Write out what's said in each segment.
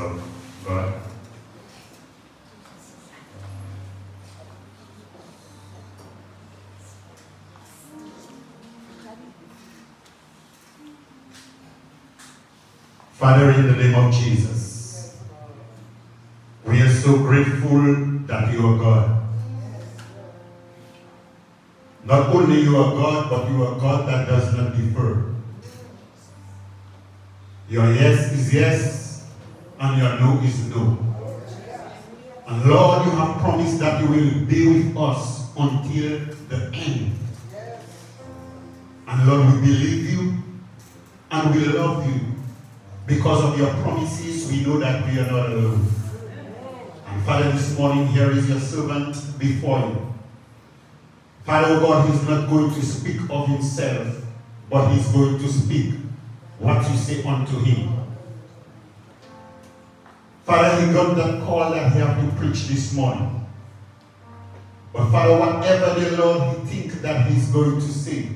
of God. Father, in the name of Jesus, we are so grateful that you are God. Not only you are God, but you are God that does not differ. Your yes is yes, and your no is no. And Lord, you have promised that you will be with us until the end. And Lord, we believe you, and we love you. Because of your promises, we know that we are not alone. And Father, this morning, here is your servant before you. Father, God, he's not going to speak of himself, but he's going to speak what you say unto him. Father, he got that call that he have to preach this morning. But Father, whatever the Lord he thinks that he's going to say,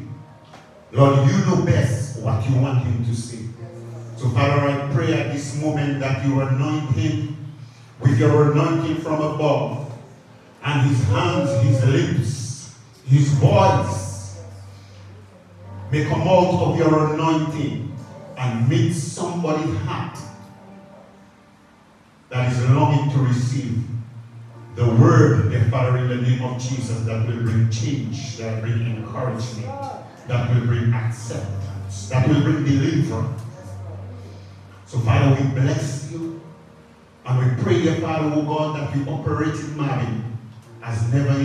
Lord, you know best what you want him to say. So Father, I pray at this moment that you anoint him with your anointing from above, and his hands, his lips, his voice may come out of your anointing and meet somebody's heart that is longing to receive the word, the Father, in the name of Jesus, that will bring change, that will bring encouragement, that will bring acceptance, that will bring deliverance. So Father, we bless you, and we pray, dear Father, oh God, that you operate in Marvin as never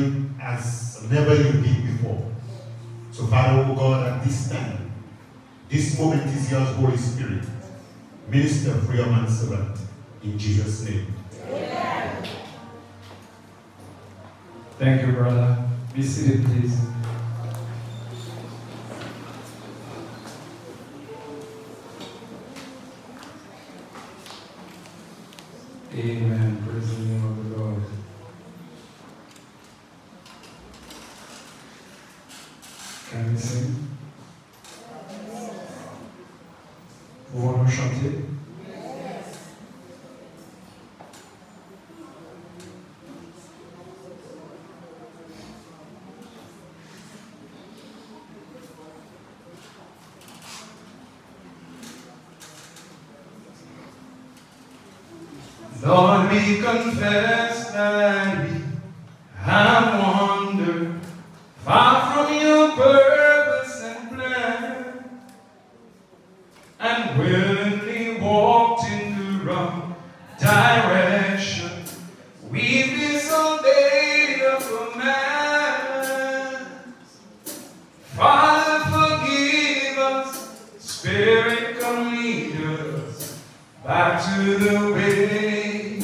you did before. So Father, oh God, at this time, this moment is yours, Holy Spirit. Minister for your manservant, in Jesus' name. Amen. Thank you, brother. Be seated, please. Amen. Praise the name of the Lord. Can we sing? Pouvons-nous chanter? Lord, we confess that we have wandered far from your purpose and plan, and willingly walked in the wrong direction. We've disobeyed your commands. Father, forgive us. Spirit, come lead us back to the way,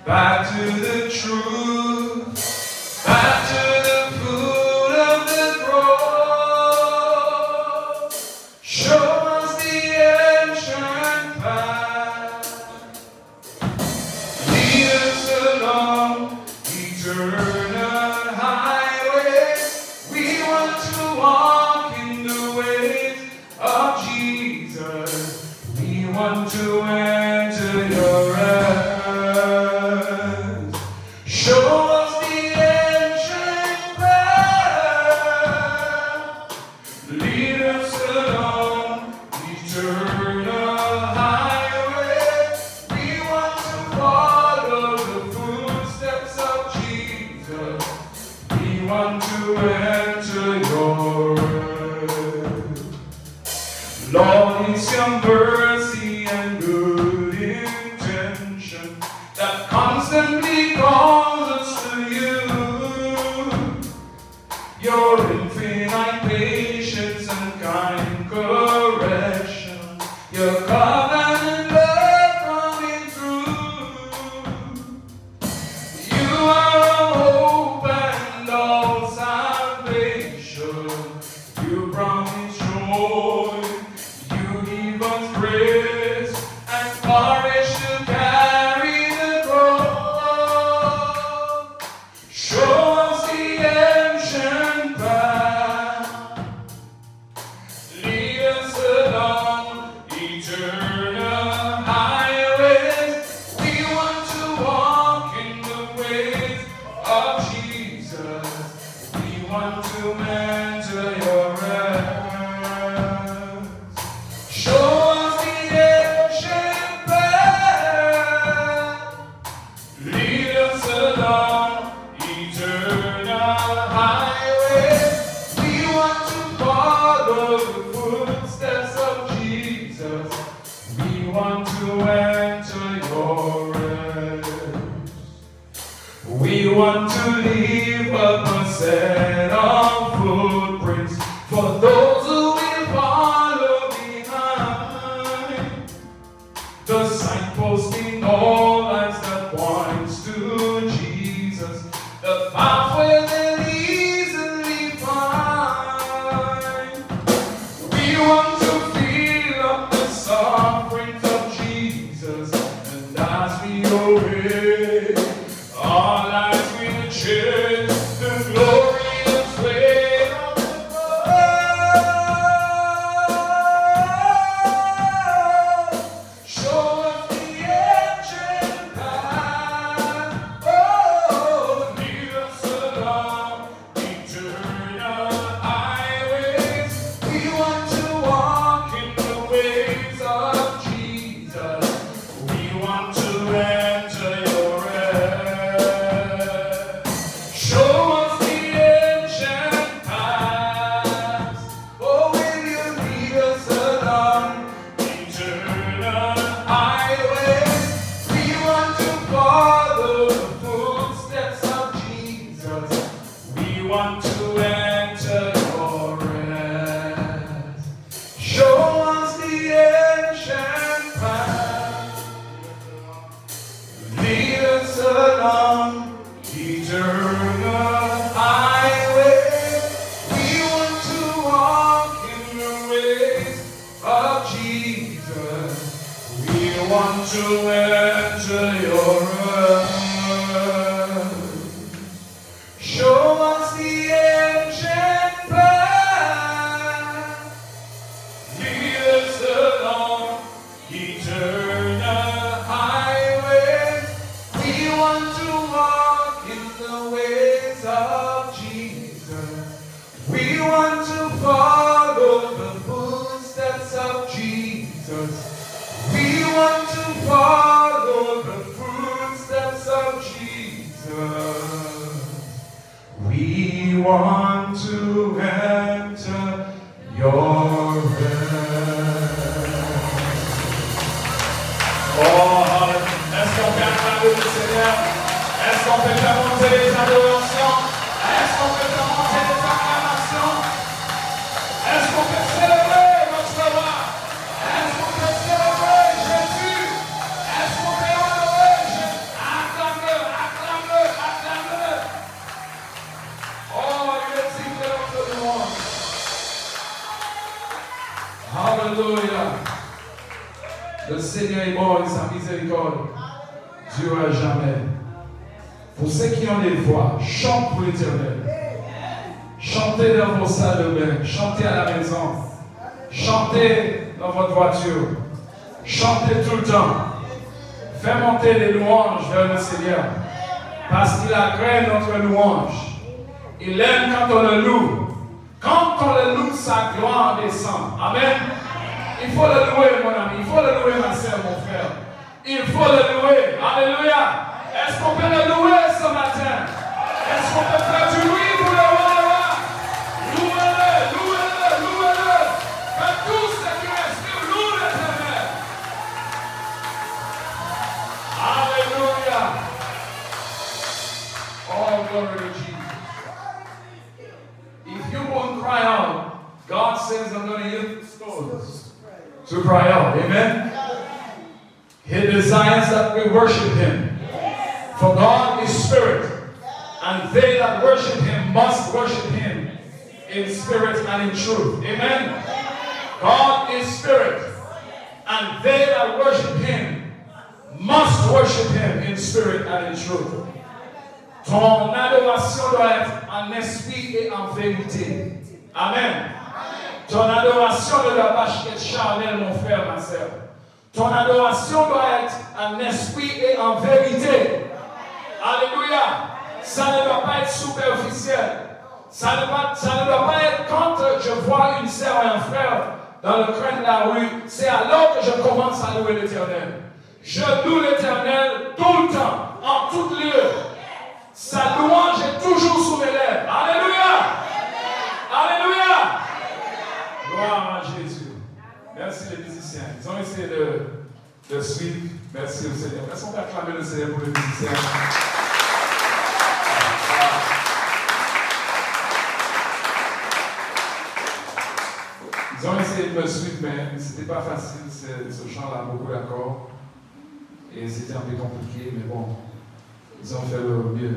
back to the truth, back to the foot of the cross. Show us the ancient path. Lead us along eternal highways. We want to walk in the ways of Jesus. We want to enter your rest. Show us the ancient path. Lead us along eternal highway. We want to follow the footsteps of Jesus. We want to enter your rest. Lord, it's your mercy and good intention that constantly calls us to you. Your infinite patience and kind correction, your covenant love coming through. You are our hope and all salvation. You promise joy. You give us grace and courage to carry the cross. Show us the ancient path. Lead us along eternal highways. your rest. We want to leave a set of footprints for those who will follow behind. The signpost in all lives that points to Jesus, the pathway that easily find. We want to feel up the sufferings of Jesus, and as we obey, our lives will change the glorious way of the cross. Show us the ancient path. Oh, lead us along eternal highways. We want to walk in the ways of Jesus. We want to enter your rest. Show us the ancient paths. Oh, will you lead us along eternal highways? We want to follow the footsteps of Jesus. We want to enter your rest. Show us the ancient path. Lead us along eternal highway. We want to walk in the ways of Jesus. We want to enter your rest. Show us the ancient path. Lead us along eternal highways. We want to walk in the ways of Jesus. We want to follow the footsteps of Jesus. We want to follow the footsteps of Jesus. We want to enter your rest. Oh, est-ce qu'on peut acclamer le Seigneur? Est-ce qu'on peut faire monter les adorations? Est-ce qu'on peut faire monter les acclamations? Est-ce qu'on peut célébrer notre roi? Est-ce qu'on peut célébrer Jésus? Est-ce qu'on peut honorer Jésus? Acclame-le, acclame-le, acclame-le. Oh, il est digne de notre louange. Alléluia. Le Seigneur est bon et sa miséricorde durera jamais. Pour ceux qui ont des voix, chantez pour l'Éternel. Chantez dans vos salles de bain, chantez à la maison, chantez dans votre voiture, chantez tout le temps. Faites monter les louanges vers le Seigneur, parce qu'il agrée notre louange. Il aime quand on le loue. Quand on le loue, sa gloire descend. Amen. Il faut le louer, mon ami. Il faut le louer, ma soeur, mon frère. Il faut le louer. Alléluia. Est-ce qu'on peut le louer ce matin? Est-ce qu'on peut faire du oui pour le roi? Louez-le, louez-le, louez-le. Que tout ce qui respire loue l'Éternel. Alléluia. Oh, glory to Jesus. If you won't cry out, God says I'm going to use stones to cry out. Amen? He desires that we worship Him. For God is spirit, and they that worship Him must worship Him in spirit and in truth. Amen? God is spirit, and they that worship Him must worship Him in spirit and in truth. Ton adoration doit être en esprit et en vérité. Amen. Ton adoration ne doit pas être charnelle, mon frère, ma soeur. Ton adoration doit être en esprit et en vérité. Alléluia. Ça ne doit pas être superficiel. Ça ne doit pas être quand je vois une sœur et un frère dans le coin de la rue. C'est alors que je commence à louer l'Éternel. Je loue l'Éternel tout le temps, en tout lieu. Sa louange est toujours sous mes lèvres. Alléluia. Alléluia. Gloire à Jésus. Merci les musiciens. Ils ont essayé de suivre. Merci au Seigneur. Est-ce qu'on peut acclamer le Seigneur pour le musicien? Ils ont essayé de me suivre, mais ce n'était pas facile, ce chant-là, beaucoup d'accords. Et c'était un peu compliqué, mais bon, ils ont fait leur mieux.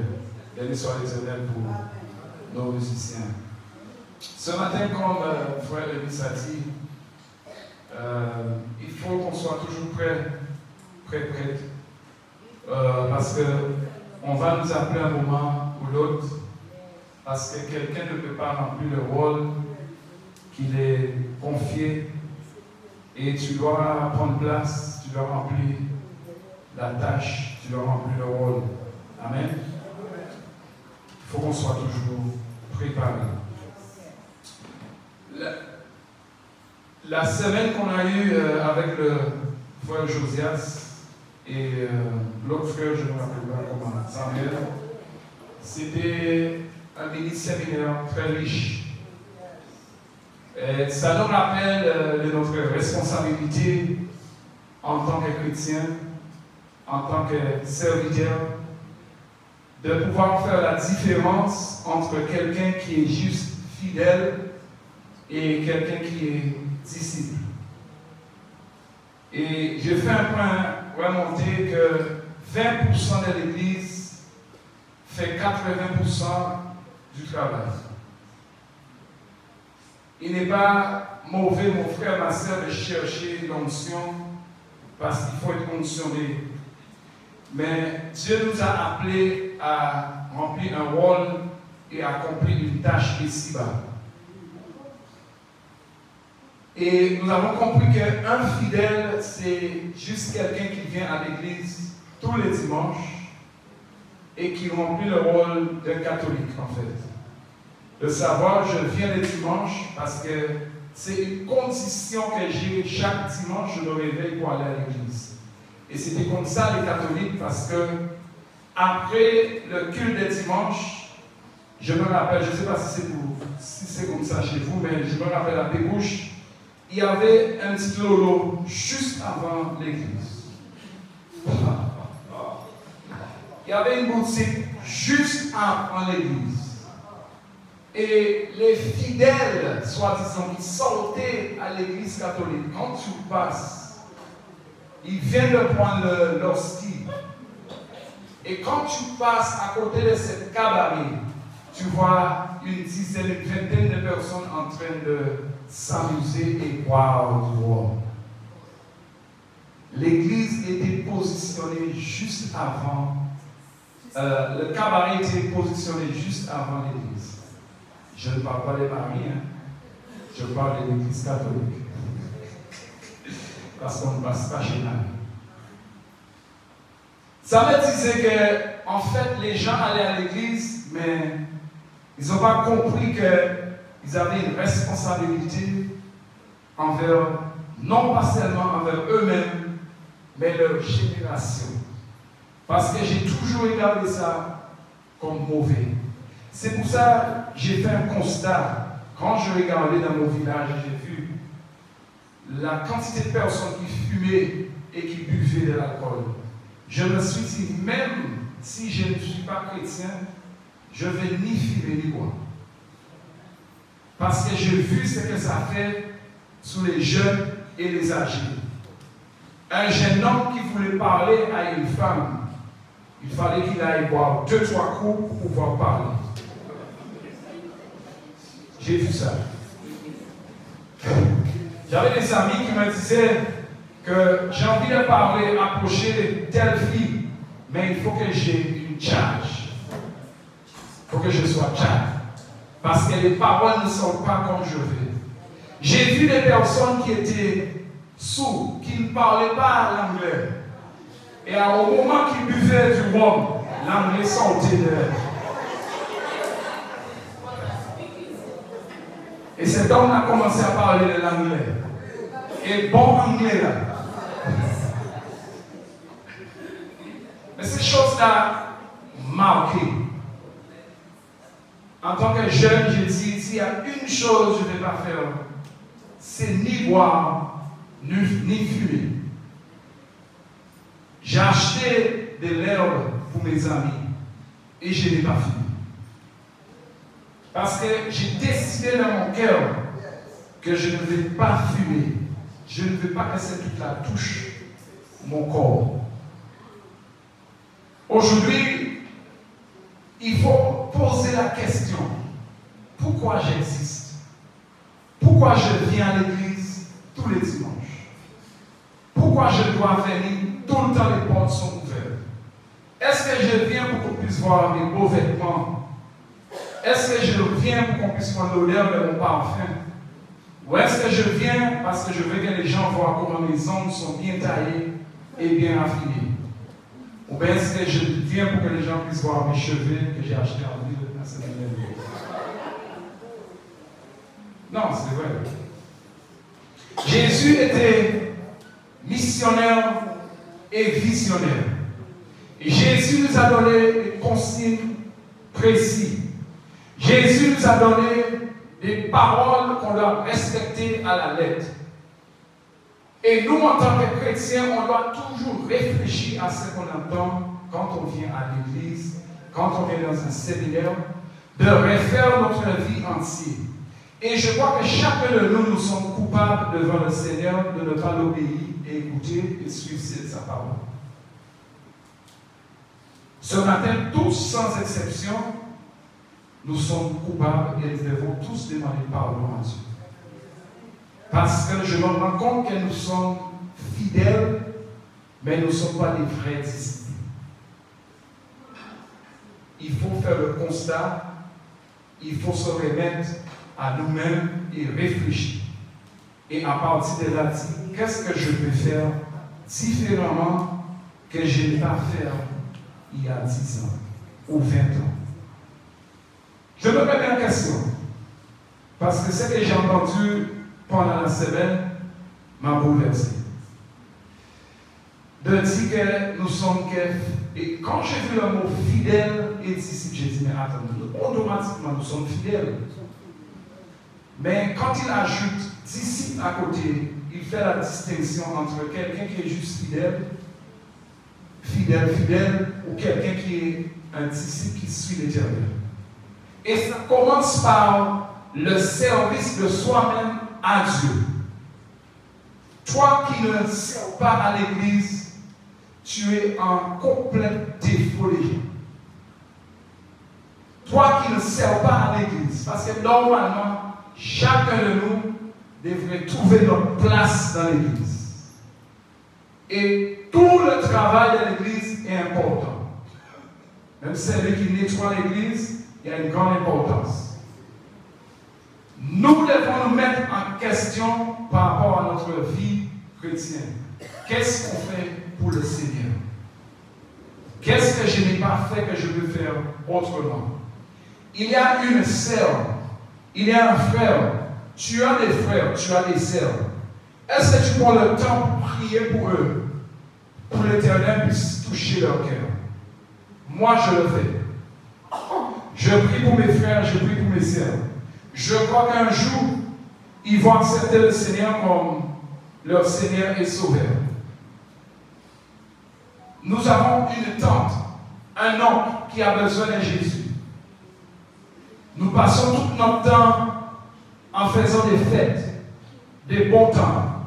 Béni soit l'Éternel pour nos musiciens. Ce matin, comme frère Lévis a dit, il faut qu'on soit toujours prêt, parce qu'on va nous appeler un moment ou l'autre, parce que quelqu'un ne peut pas remplir le rôle qu'il est confié, et tu dois prendre place, tu dois remplir la tâche, tu dois remplir le rôle. Amen. Il faut qu'on soit toujours préparé. La semaine qu'on a eue avec le frère Josias et l'autre frère, je ne me rappelle pas comment, Samuel, c'était un mini-séminaire très riche. Et ça nous rappelle de notre responsabilité en tant que chrétien, en tant que serviteur, de pouvoir faire la différence entre quelqu'un qui est juste fidèle et quelqu'un qui est disciple. Et je fais un point remonter que 20% de l'Église fait 80% du travail. Il n'est pas mauvais, mon frère, ma soeur, de chercher l'onction parce qu'il faut être onction. Mais Dieu nous a appelés à remplir un rôle et à accomplir une tâche ici-bas. Et nous avons compris qu'un fidèle, c'est juste quelqu'un qui vient à l'église tous les dimanches et qui remplit le rôle d'un catholique, en fait. De savoir, je viens les dimanches parce que c'est une condition que j'ai chaque dimanche, je me réveille pour aller à l'église. Et c'était comme ça les catholiques parce que après le culte des dimanches, je me rappelle, je ne sais pas si c'est comme ça chez vous, mais je me rappelle à Bébouche, il y avait un petit lolo juste avant l'église. Il y avait une boutique juste avant l'église. Et les fidèles, soi-disant, qui sortaient à l'église catholique, quand tu passes, ils viennent de prendre leur ski. Et quand tu passes à côté de cette cabaret, tu vois une dizaine, une vingtaine de personnes en train de s'amuser et boire du rhum. L'église était positionnée juste avant, le cabaret était positionné juste avant l'église. Je ne parle pas des maris, hein. Je parle de l'église catholique. Parce qu'on ne passe pas chez Marie. Ça me disait que, en fait, les gens allaient à l'église, mais ils n'ont pas compris qu'ils avaient une responsabilité envers, non pas seulement envers eux-mêmes, mais leur génération. Parce que j'ai toujours regardé ça comme mauvais. C'est pour ça que j'ai fait un constat. Quand je regardais dans mon village, j'ai vu la quantité de personnes qui fumaient et qui buvaient de l'alcool. Je me suis dit, même si je ne suis pas chrétien, je ne vais ni fumer ni boire. Parce que j'ai vu ce que ça fait sur les jeunes et les âgés. Un jeune homme qui voulait parler à une femme, il fallait qu'il aille boire 2-3 coups pour pouvoir parler. J'ai vu ça. J'avais des amis qui me disaient que j'ai envie de parler, approcher telle fille, mais il faut que j'ai une charge. Il faut que je sois charge. Parce que les paroles ne sont pas comme je veux. J'ai vu des personnes qui étaient sourdes, qui ne parlaient pas l'anglais. Et au moment qu'ils buvaient du rhum, l'anglais sortait d'eux. Et cet homme a commencé à parler de l'anglais. Et bon anglais là. Mais ces choses-là marquées. En tant que jeune, j'ai dit, s'il y a une chose que je ne vais pas faire, c'est ni boire, ni fumer. J'ai acheté de l'herbe pour mes amis et je n'ai pas fini. Parce que j'ai décidé dans mon cœur que je ne vais pas fumer. Je ne veux pas que cette truc-là touche mon corps. Aujourd'hui, il faut poser la question, pourquoi j'existe? Pourquoi je viens à l'église tous les dimanches? Pourquoi je dois venir tout le temps, les portes sont ouvertes? Est-ce que je viens pour qu'on puisse voir mes beaux vêtements? Est-ce que je viens pour qu'on puisse prendre l'odeur de mon parfum? Ou est-ce que je viens parce que je veux que les gens voient comment mes ongles sont bien taillés et bien affinés? Ou bien est-ce que je viens pour que les gens puissent voir mes cheveux que j'ai achetés en ville à cette année? Non, c'est vrai. Jésus était missionnaire et visionnaire. Et Jésus nous a donné des consignes précises. Jésus nous a donné des paroles qu'on doit respecter à la lettre. Et nous, en tant que chrétiens, on doit toujours réfléchir à ce qu'on entend quand on vient à l'église, quand on vient dans un séminaire, de refaire notre vie entière. Et je crois que chacun de nous, nous sommes coupables devant le Seigneur de ne pas l'obéir et écouter et suivre sa parole. Ce matin, tous sans exception, nous sommes coupables et nous devons tous demander pardon à Dieu. Parce que je me rends compte que nous sommes fidèles, mais nous ne sommes pas des vrais disciples. Il faut faire le constat, il faut se remettre à nous-mêmes et réfléchir. Et à partir de là, dire, qu'est-ce que je peux faire différemment que je n'ai pas fait il y a 10 ans ou 20 ans? Je me remets en question, parce que ce que j'ai entendu pendant la semaine m'a bouleversé. De dire que nous sommes que... Et quand j'ai vu le mot fidèle et disciple, j'ai dit, mais attendez, automatiquement nous sommes fidèles. Mais quand il ajoute disciple à côté, il fait la distinction entre quelqu'un qui est juste fidèle, ou quelqu'un qui est un disciple qui suit l'Éternel. Et ça commence par le service de soi-même à Dieu. Toi qui ne sers pas à l'église, tu es en complète défolie. Toi qui ne sers pas à l'église, parce que normalement, chacun de nous devrait trouver notre place dans l'église. Et tout le travail de l'église est important. Même celui qui nettoie l'église, il y a une grande importance. Nous devons nous mettre en question par rapport à notre vie chrétienne. Qu'est-ce qu'on fait pour le Seigneur? Qu'est-ce que je n'ai pas fait que je veux faire autrement? Il y a une sœur, il y a un frère, tu as des frères, tu as des sœurs. Est-ce que tu prends le temps pour prier pour eux, pour l'Éternel puisse toucher leur cœur? Moi, je le fais. Je prie pour mes frères, je prie pour mes sœurs. Je crois qu'un jour, ils vont accepter le Seigneur comme leur Seigneur et Sauveur. Nous avons une tante, un oncle qui a besoin de Jésus. Nous passons tout notre temps en faisant des fêtes, des bons temps,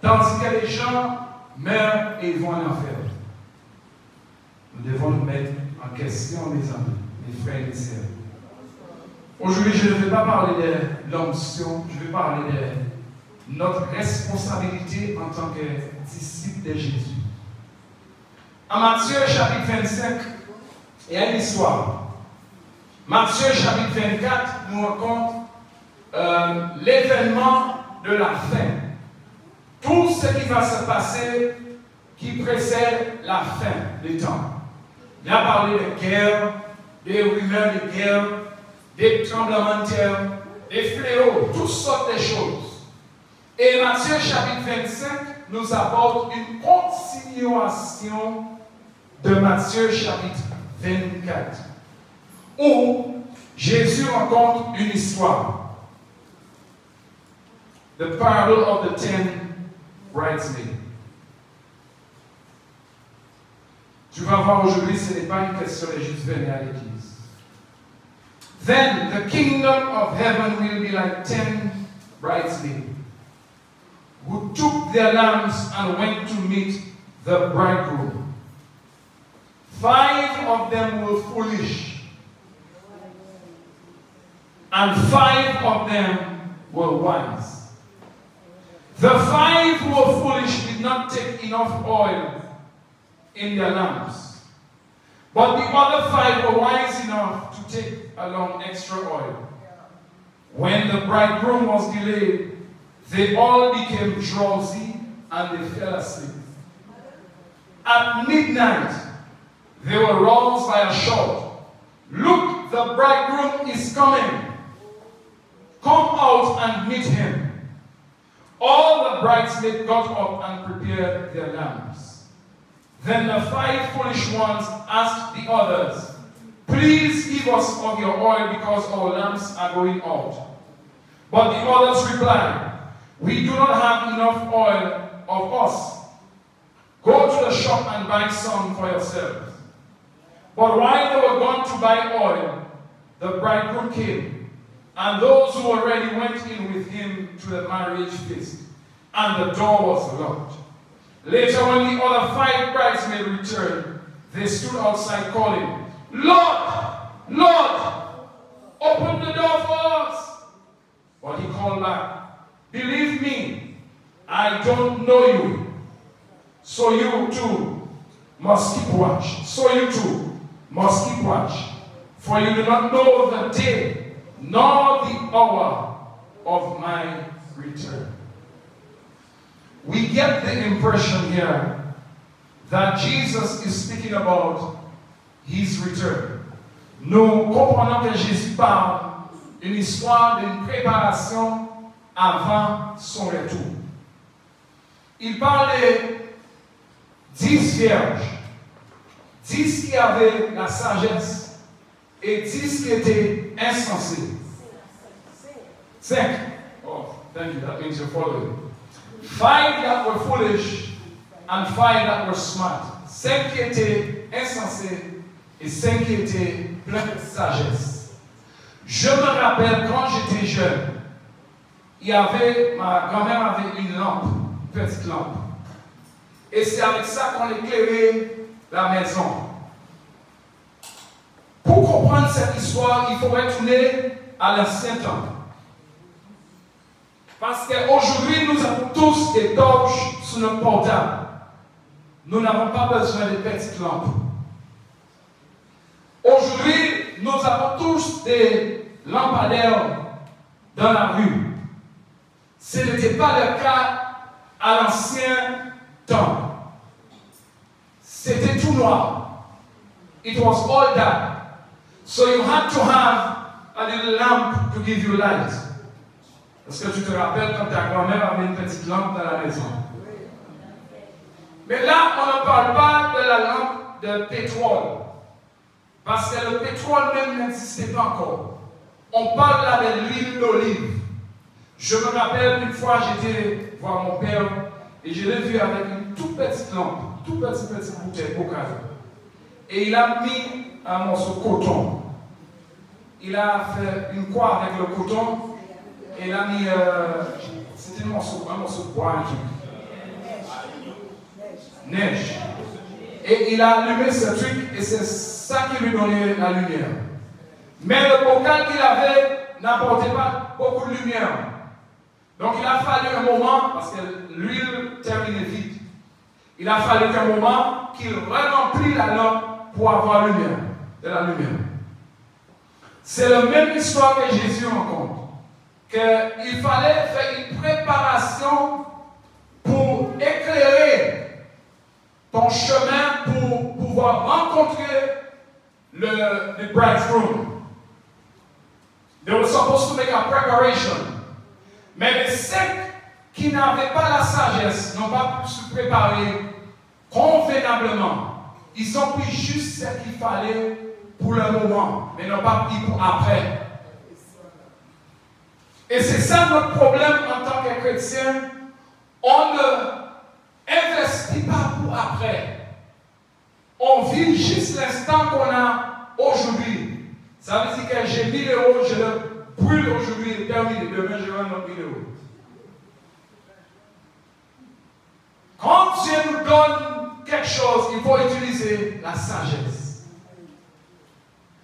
tandis que les gens meurent et ils vont en enfer. Nous devons nous mettre en question, mes amis, mes frères et mes sœurs. Aujourd'hui, je ne vais pas parler de l'onction, je vais parler de notre responsabilité en tant que disciples de Jésus. En Matthieu chapitre 25, il y a une histoire. Matthieu chapitre 24 nous raconte l'événement de la fin. Tout ce qui va se passer qui précède la fin des temps. Il a parlé de guerre, des rumeurs de guerre, des tremblements de terre, des fléaux, toutes sortes de choses. Et Matthieu chapitre 25 nous apporte une continuation de Matthieu chapitre 24, où Jésus rencontre une histoire. The parable of the 10 bridesmaids. Tu vas voir aujourd'hui, ce n'est pas une question de juste venir à l'église. Then the kingdom of heaven will be like 10 bridesmaids who took their lamps and went to meet the bridegroom. 5 of them were foolish, and 5 of them were wise. The 5 who were foolish did not take enough oil in their lamps, but the other 5 were wise enough to take along extra oil. When the bridegroom was delayed, they all became drowsy and they fell asleep. At midnight, they were roused by a shout, "Look, the bridegroom is coming. Come out and meet him." All the bridesmaids got up and prepared their lamps. Then the 5 foolish ones asked the others, "Please give us of your oil because our lamps are going out." But the others replied, "We do not have enough oil of us. Go to the shop and buy some for yourselves." But while they were gone to buy oil, the bridegroom came, and those who were ready went in with him to the marriage feast, and the door was locked. Later, when the other 5 bridesmaids returned, they stood outside calling, "Lord, Lord, open the door for us." But he called back, "Believe me, I don't know you. So you too must keep watch. For you do not know the day nor the hour of my return." We get the impression here that Jesus is speaking about his return. Nous comprenons que Jésus parle d'une histoire d'une préparation avant son retour. Il parle de 10 vierges, 10 qui avaient la sagesse et 10 qui étaient insensés. 5. Oh, thank you. That means you're following. 5 that were foolish and 5 that were smart. 5 qui étaient insensés et 5 qui étaient pleins de sagesse. Je me rappelle quand j'étais jeune, ma grand-mère avait une lampe, une petite lampe. Et c'est avec ça qu'on éclairait la maison. Pour comprendre cette histoire, il faut retourner à l'ancien temps. Parce qu'aujourd'hui, nous avons tous des torches sur notre portable. Nous n'avons pas besoin de petites lampes. Aujourd'hui, nous avons tous des lampadaires dans la rue. Ce n'était pas le cas à l'ancien temps. C'était tout noir. It was all dark. So you had to have a little lamp to give you light. Est-ce que tu te rappelles quand ta grand-mère avait une petite lampe dans la maison? Mais là, on ne parle pas de la lampe de pétrole. Parce que le pétrole même n'existait pas encore. On parle là de l'huile d'olive. Je me rappelle une fois, j'étais voir mon père et je l'ai vu avec une toute petite lampe, toute petite bouteille au cas. Et il a mis un morceau de coton. Il a fait une croix avec le coton et il a mis, c'était un morceau de bois, neige. Et il a allumé ce truc et c'est ça qui lui donnait la lumière. Mais le bocal qu'il avait n'apportait pas beaucoup de lumière. Donc il a fallu un moment, parce que l'huile terminait vite, il a fallu un moment qu'il remplit la lampe pour avoir de la lumière. C'est la même histoire que Jésus rencontre. Qu'il fallait faire une préparation pour éclairer ton chemin pour pouvoir rencontrer le bridegroom. They were supposed to make a preparation. Mais les 5 qui n'avaient pas la sagesse n'ont pas pu se préparer convenablement. Ils ont pris juste ce qu'il fallait pour le moment, mais n'ont pas pris pour après. Et c'est ça notre problème en tant que chrétien. On ne investit pas pour après. On vit restant qu'on a aujourd'hui, ça veut dire que j'ai 1000 euros, je le brûle aujourd'hui et terminé. Demain, je vais avoir 1000 euros. Quand Dieu nous donne quelque chose, il faut utiliser la sagesse.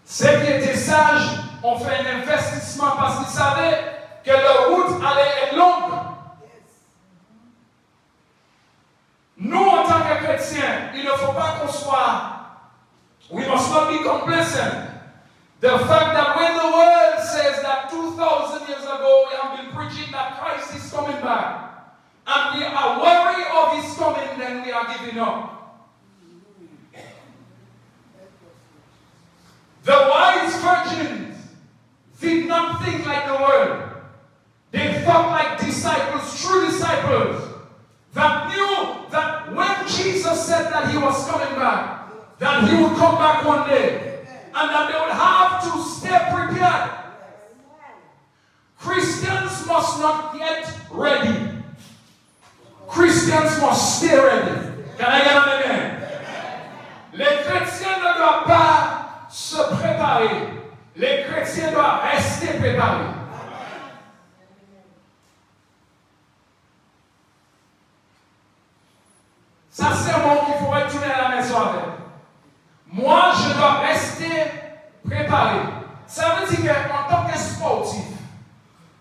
Ceux qui étaient sages ont fait un investissement parce qu'ils savaient que leur route allait être longue. Nous, en tant que chrétiens, il ne faut pas qu'on soit, we must not be complacent. The fact that when the world says that 2,000 years ago we have been preaching that Christ is coming back, and we are worried of his coming, then we are giving up. The wise virgins did not think like the world. They thought like disciples, true disciples, that knew that when Jesus said that he was coming back, that he would come back one day, and that they would have to stay prepared. Christians must not get ready. Christians must stay ready. Can I get an amen? Les chrétiens ne doivent pas se préparer. Les chrétiens doivent rester préparés. Ça, c'est un mot qu'il faut retourner à la maison avec. Moi, je dois rester préparé. Ça veut dire qu'en tant que sportif,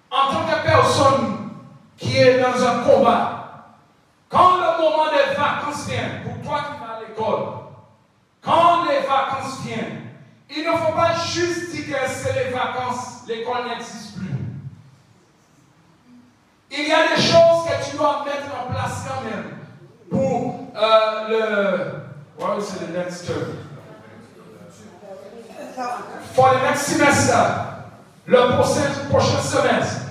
en tant que personne qui est dans un combat, quand le moment des vacances vient, pour toi qui vas à l'école, quand les vacances viennent, il ne faut pas juste dire que c'est les vacances, l'école n'existe plus. Il y a des choses que tu dois mettre en place quand même pour what is the next term? For the next semester, le prochain semestre.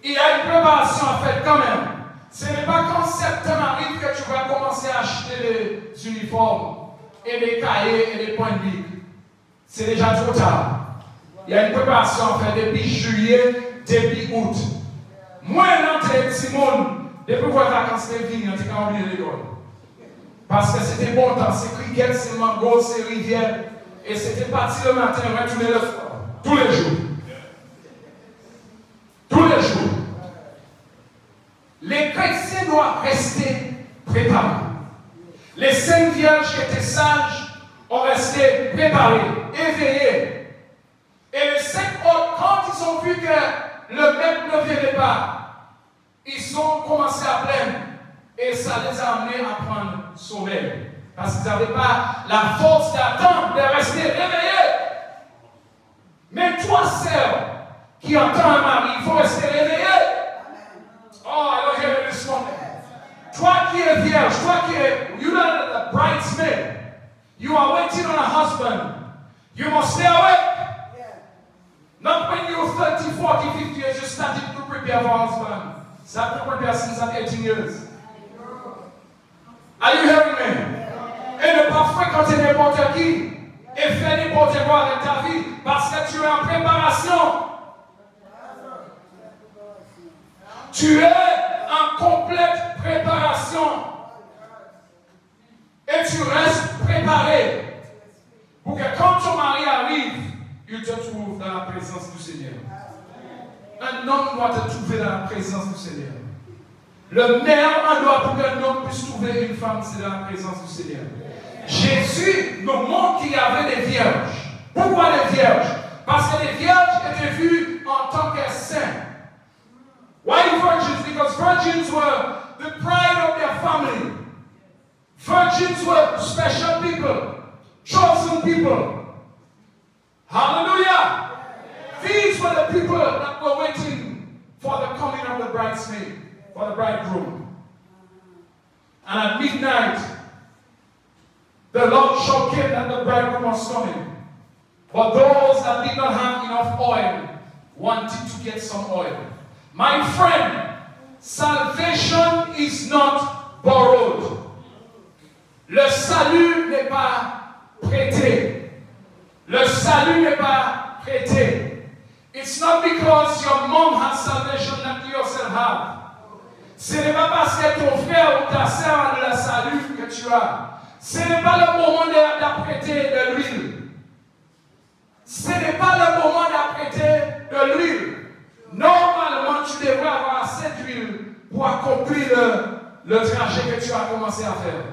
Il y a une préparation à faire quand même. Ce n'est pas quand septembre arrive que tu vas commencer à acheter des uniformes et des cahiers et des points de bic. C'est déjà trop tard. Il y a une préparation à faire depuis juillet, depuis août. Moi, l'entrée de Simone, depuis vos vacances de vie, on n'a pas oublié l'école. Parce que c'était bon temps, c'est cricket, c'est mango, c'est rivière. Et c'était parti le matin, retourner le soir. Tous les jours. Tous les jours. Les chrétiens doivent rester préparés. Les 5 vierges qui étaient sages ont resté préparés, éveillés. Et les 5 autres, quand ils ont vu que le maître ne venait pas, ils ont commencé à plaindre. Et ça les a amenés à prendre sommeil. Parce qu'ils n'avaient pas la force d'attendre, de rester réveillés. Mais toi, sœur, qui entend un mari, il faut rester réveillé. Oh, I don't hear this morning. Toi qui es vierge, toi qui es, you're not a bridesmaid. You are waiting on a husband. You must stay awake. Not when you're 30, 40, 50 years, you started to prepare for a husband. Ça peut prepare since at 18 years. Are you hearing me? Et ne pas fréquenter n'importe qui. Et faire n'importe quoi avec ta vie. Parce que tu es en préparation. Tu es en complète préparation. Et tu restes préparé. Pour que quand ton mari arrive, il te trouve dans la présence du Seigneur. Un homme doit te trouver dans la présence du Seigneur. Le meilleur endroit pour qu'un homme puisse trouver une femme, c'est dans la présence du Seigneur. Jésus nous montre qu'il y avait des vierges. Pourquoi les vierges? Parce que les vierges étaient vues en tant que saints. Why virgins? Because virgins were the pride of their family. Virgins were special people, chosen people. Hallelujah! These were the people that were waiting for the coming of the bridesmaid, for the bridegroom. And at midnight, the Lord showed that the bridegroom was coming. But those that did not have enough oil wanted to get some oil. My friend, salvation is not borrowed. Le salut n'est pas prêté. Le salut n'est pas prêté. It's not because your mom has salvation that you yourself have. Ce n'est pas parce que ton frère ou ta sœur a le salut que tu as. Ce n'est pas le moment d'apprêter de l'huile. Ce n'est pas le moment d'apprêter de l'huile. Normalement, tu devrais avoir assez d'huile pour accomplir le trajet que tu as commencé à faire.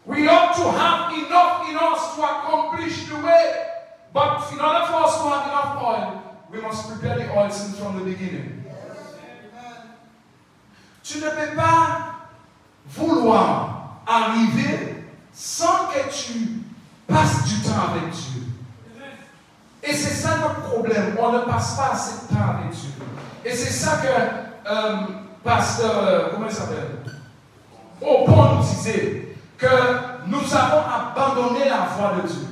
We ought to have enough in us to accomplish the way. But in order for us to have enough oil, we must prepare the oil since from the beginning. Tu ne peux pas vouloir arriver sans que tu passes du temps avec Dieu. Et c'est ça notre problème. On ne passe pas assez de temps avec Dieu. Et c'est ça que pasteur, comment il s'appelle? Paul nous disait que nous avons abandonné la voie de Dieu.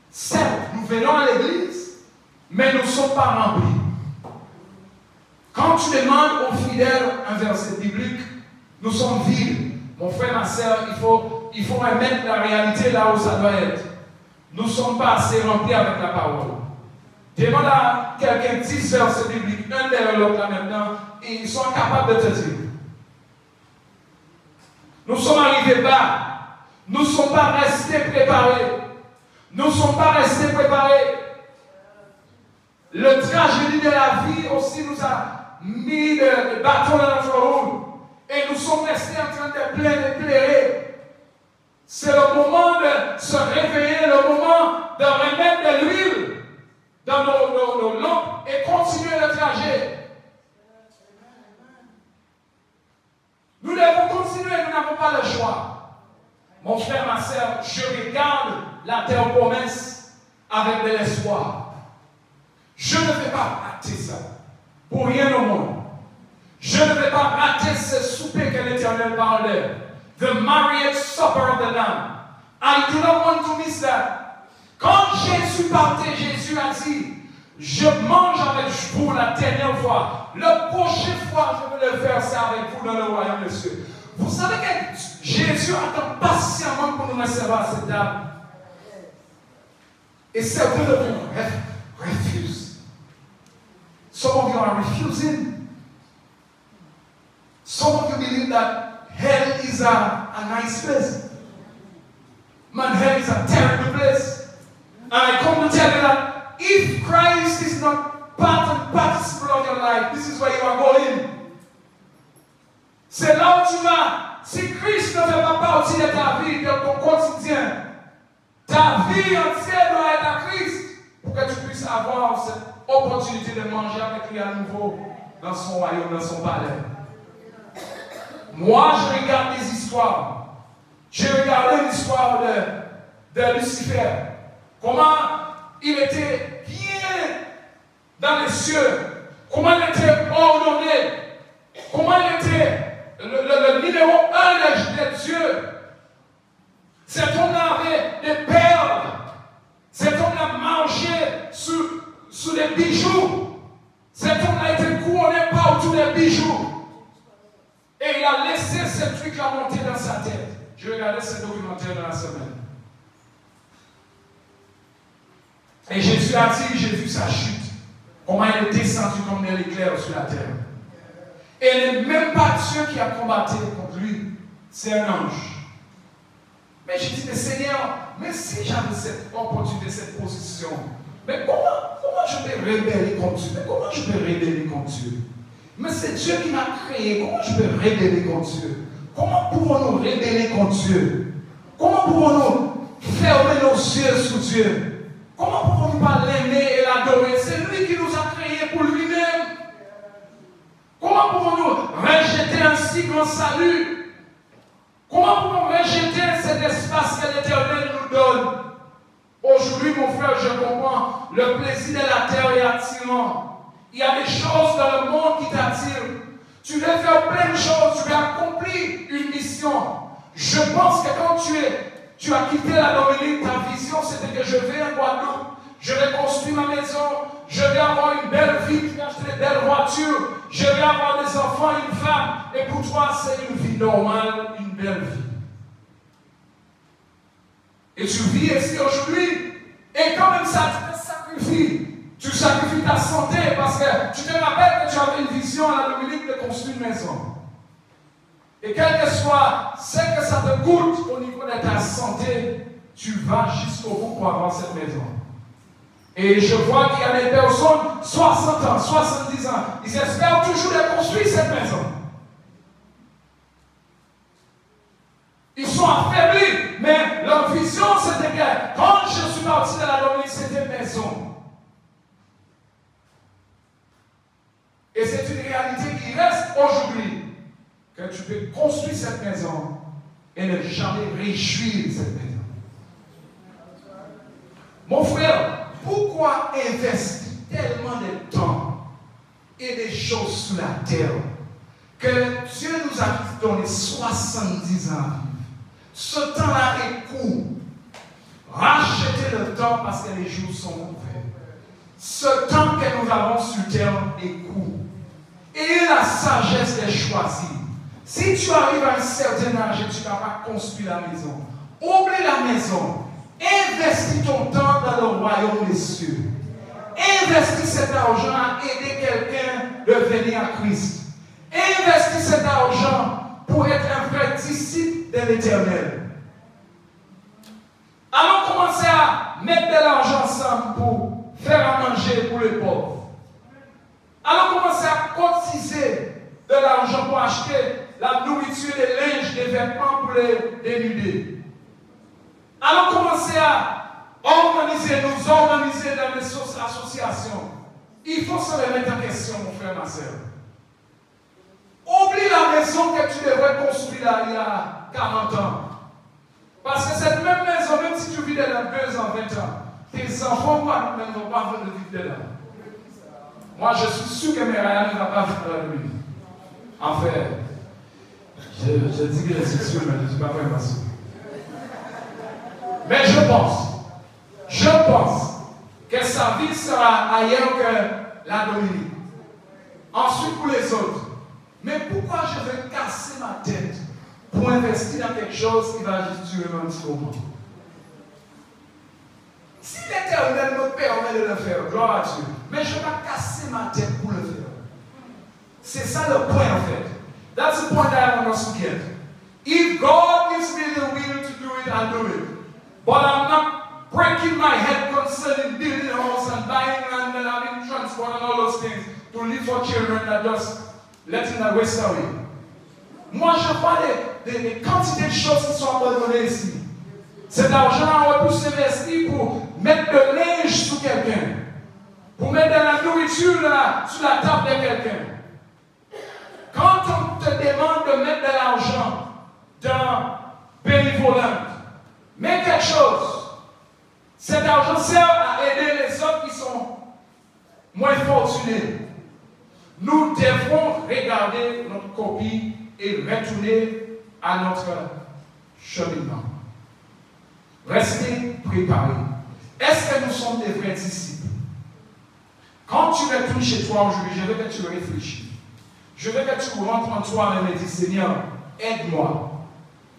Certes, nous venons à l'église, mais nous ne sommes pas remplis. Quand tu demandes aux fidèles un verset biblique, nous sommes vides. Mon frère, ma soeur, il faut remettre la réalité là où ça doit être. Nous ne sommes pas assez remplis avec la parole. Demande à quelqu'un 10 versets bibliques, un derrière l'autre là maintenant, et ils sont capables de te dire. Nous sommes arrivés bas. Nous ne sommes pas restés préparés. Nous ne sommes pas restés préparés. Le tragédie de la vie aussi nous a mis le bâton dans notre roue. Et nous sommes restés en train de pleurer. C'est le moment de se réveiller, le moment de remettre de l'huile dans nos lampes et continuer le trajet. Nous devons continuer, nous n'avons pas le choix. Mon frère, ma soeur, je regarde la terre promesse avec de l'espoir. Je ne vais pas rater ça pour rien au monde. Je ne vais pas rater ce souper que l'Éternel parlait. The marriage supper of the Lamb. I do not want to miss that. Quand Jésus partait, Jésus a dit, je mange avec vous la dernière fois. La prochaine fois, je vais le faire ça avec vous dans le royaume des cieux. Vous savez que Jésus attend patiemment pour nous recevoir à cette table. Et certains de vous refusent. Some of you are refusing. Some of you believe that hell is a nice place. Man, hell is a terrible place. And I come to tell you that if Christ is not part and participant of your life, this is where you are going. C'est là où tu vas. Si Christ ne fait pas partie de ta vie, de ton quotidien, ta vie entière doit être à Christ pour que tu puisses avoir cette opportunité de manger avec lui à nouveau dans son royaume, dans son palais. Moi, je regarde des histoires. J'ai regardé l'histoire de Lucifer. Comment il était bien dans les cieux. Comment il était ordonné. Comment il était le numéro 1 de Dieu. Cet homme-là avait des perles. Cet homme-là marchait sous des bijoux. Cet homme-là était couronné par tous les bijoux. Et il a laissé ce truc-là monter dans sa tête. Je regardais ce documentaire dans la semaine. Et Jésus a dit, j'ai vu sa chute. Comment il est descendu comme un éclair sur la terre. Et le même pas Dieu qui a combattu contre lui, c'est un ange. Mais j'ai dit, mais Seigneur, mais si j'avais cette opportunité, cette position, mais comment je peux rébeller contre Dieu? Mais comment je peux rébeller contre Dieu? Mais c'est Dieu qui m'a créé. Comment je peux rébeller contre Dieu? Comment pouvons-nous rébeller contre Dieu? Comment pouvons-nous fermer nos yeux sur Dieu? Comment pouvons-nous pas l'aimer et l'adorer? C'est lui qui nous a créés pour lui-même. Comment pouvons-nous rejeter un si grand salut? Comment pouvons-nous rejeter cet espace que l'Éternel nous donne? Aujourd'hui, mon frère, je comprends, le plaisir de la terre est attirant. Il y a des choses dans le monde qui t'attirent. Tu veux faire plein de choses, tu veux accomplir une mission. Je pense que quand tu as quitté la Dominique, ta vision c'était que je vais en Guadeloupe, je vais construire ma maison, je vais avoir une belle vie, je vais acheter des belles voitures, je vais avoir des enfants, une femme. Et pour toi, c'est une vie normale, une belle vie. Et tu vis ici aujourd'hui, et quand même ça, tu te sacrifies. Tu sacrifies ta santé parce que tu te rappelles que tu avais une vision à la Dominique de construire une maison. Et quel que soit ce que ça te coûte au niveau de ta santé, tu vas jusqu'au bout pour avoir cette maison. Et je vois qu'il y a des personnes, 60 ans, 70 ans, ils espèrent toujours de construire cette maison. Ils sont affaiblis, mais leur vision c'était que quand je suis parti de la Dominique, c'était maison. Et c'est une réalité qui reste aujourd'hui, que tu peux construire cette maison et ne jamais réjouir cette maison. Mon frère, pourquoi investir tellement de temps et des choses sur la terre que Dieu nous a donné 70 ans à vivre? Ce temps-là est court. Rachetez le temps parce que les jours sont ouverts. Ce temps que nous avons sur terre est court. Ayez la sagesse de choisir. Si tu arrives à un certain âge et tu n'as pas construit la maison, oublie la maison. Investis ton temps dans le royaume des cieux. Investis cet argent à aider quelqu'un de venir à Christ. Investis cet argent pour être un vrai disciple de l'Éternel. Allons commencer à mettre de l'argent ensemble pour faire à manger pour les pauvres. Allons commencer à cotiser de l'argent pour acheter la nourriture, des linges, des vêtements pour les dénudés. Allons commencer à nous organiser dans les associations. Il faut se remettre en question, mon frère, ma soeur. Oublie la maison que tu devrais construire là, il y a 40 ans. Parce que cette même maison, même si tu vis dedans 2 ans, 20 ans, tes enfants ne vont pas vivre dedans. Moi, je suis sûr que mes rayons ne vont pas vivre dans lui. En fait, je dis que je suis sûr, mais je ne suis pas vraiment sûr. Mais je pense que sa vie sera ailleurs que la Dominique. Ensuite pour les autres. Mais pourquoi je vais casser ma tête pour investir dans quelque chose qui va juste durer un petit moment? Si l'Éternel me permet de le faire, gloire à Dieu. Mais je vais casser ma tête pour le faire. C'est ça le point en fait. That's the point that I want us to get. If God gives me the will to do it, I'll do it. But I'm not breaking my head concerning building a house and buying land and having transport and all those things to live for children that just letting that waste away. Moi, je vois des quantités de choses qui sont abandonnées ici. Cet argent aurait pu s'investir pour mettre de linge sur quelqu'un, pour mettre de la nourriture sur la table de quelqu'un. Quand on te demande de mettre de l'argent dans bénévolent, mets quelque chose. Cet argent sert à aider les autres qui sont moins fortunés. Nous devrons regarder notre copie et retourner à notre cheminement. Restez préparés. Est-ce que nous sommes des vrais disciples? Quand tu retournes chez toi aujourd'hui, je veux que tu réfléchisses. Je veux que tu rentres en toi-même et dis, Seigneur, aide-moi.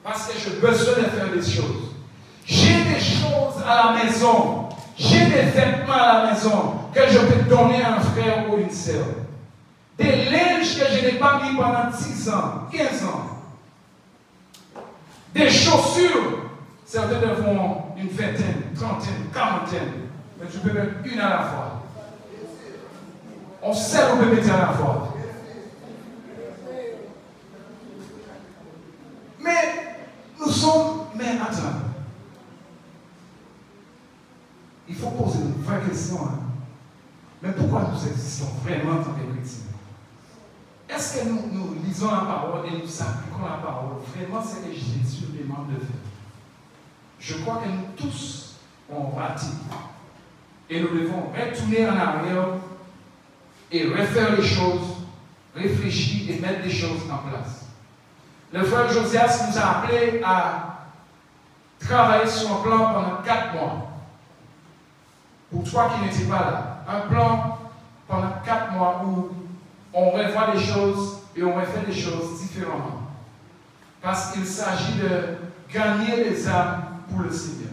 Parce que j'ai besoin de faire des choses. J'ai des choses à la maison. J'ai des vêtements à la maison que je peux donner à un frère ou une sœur. Des linges que je n'ai pas mis pendant 10 ans, 15 ans. Des chaussures. Certains devront une vingtaine, trentaine, quarantaine. Mais tu peux mettre une à la fois. On sait qu'on peut mettre à la fois. Mais attends. Il faut poser une vraie question. Hein? Mais pourquoi nous existons vraiment en tant que chrétiens? Est-ce que nous lisons la parole et nous appliquons la parole? Vraiment, c'est que Jésus nous demande de faire. Je crois que nous tous, on raté. Et nous devons retourner en arrière et refaire les choses, réfléchir et mettre des choses en place. Le frère Josias nous a appelés à travailler sur un plan pendant 4 mois. Pour toi qui n'étais pas là, un plan pendant 4 mois où on revoit les choses et on refait des choses différemment. Parce qu'il s'agit de gagner les âmes pour le Seigneur.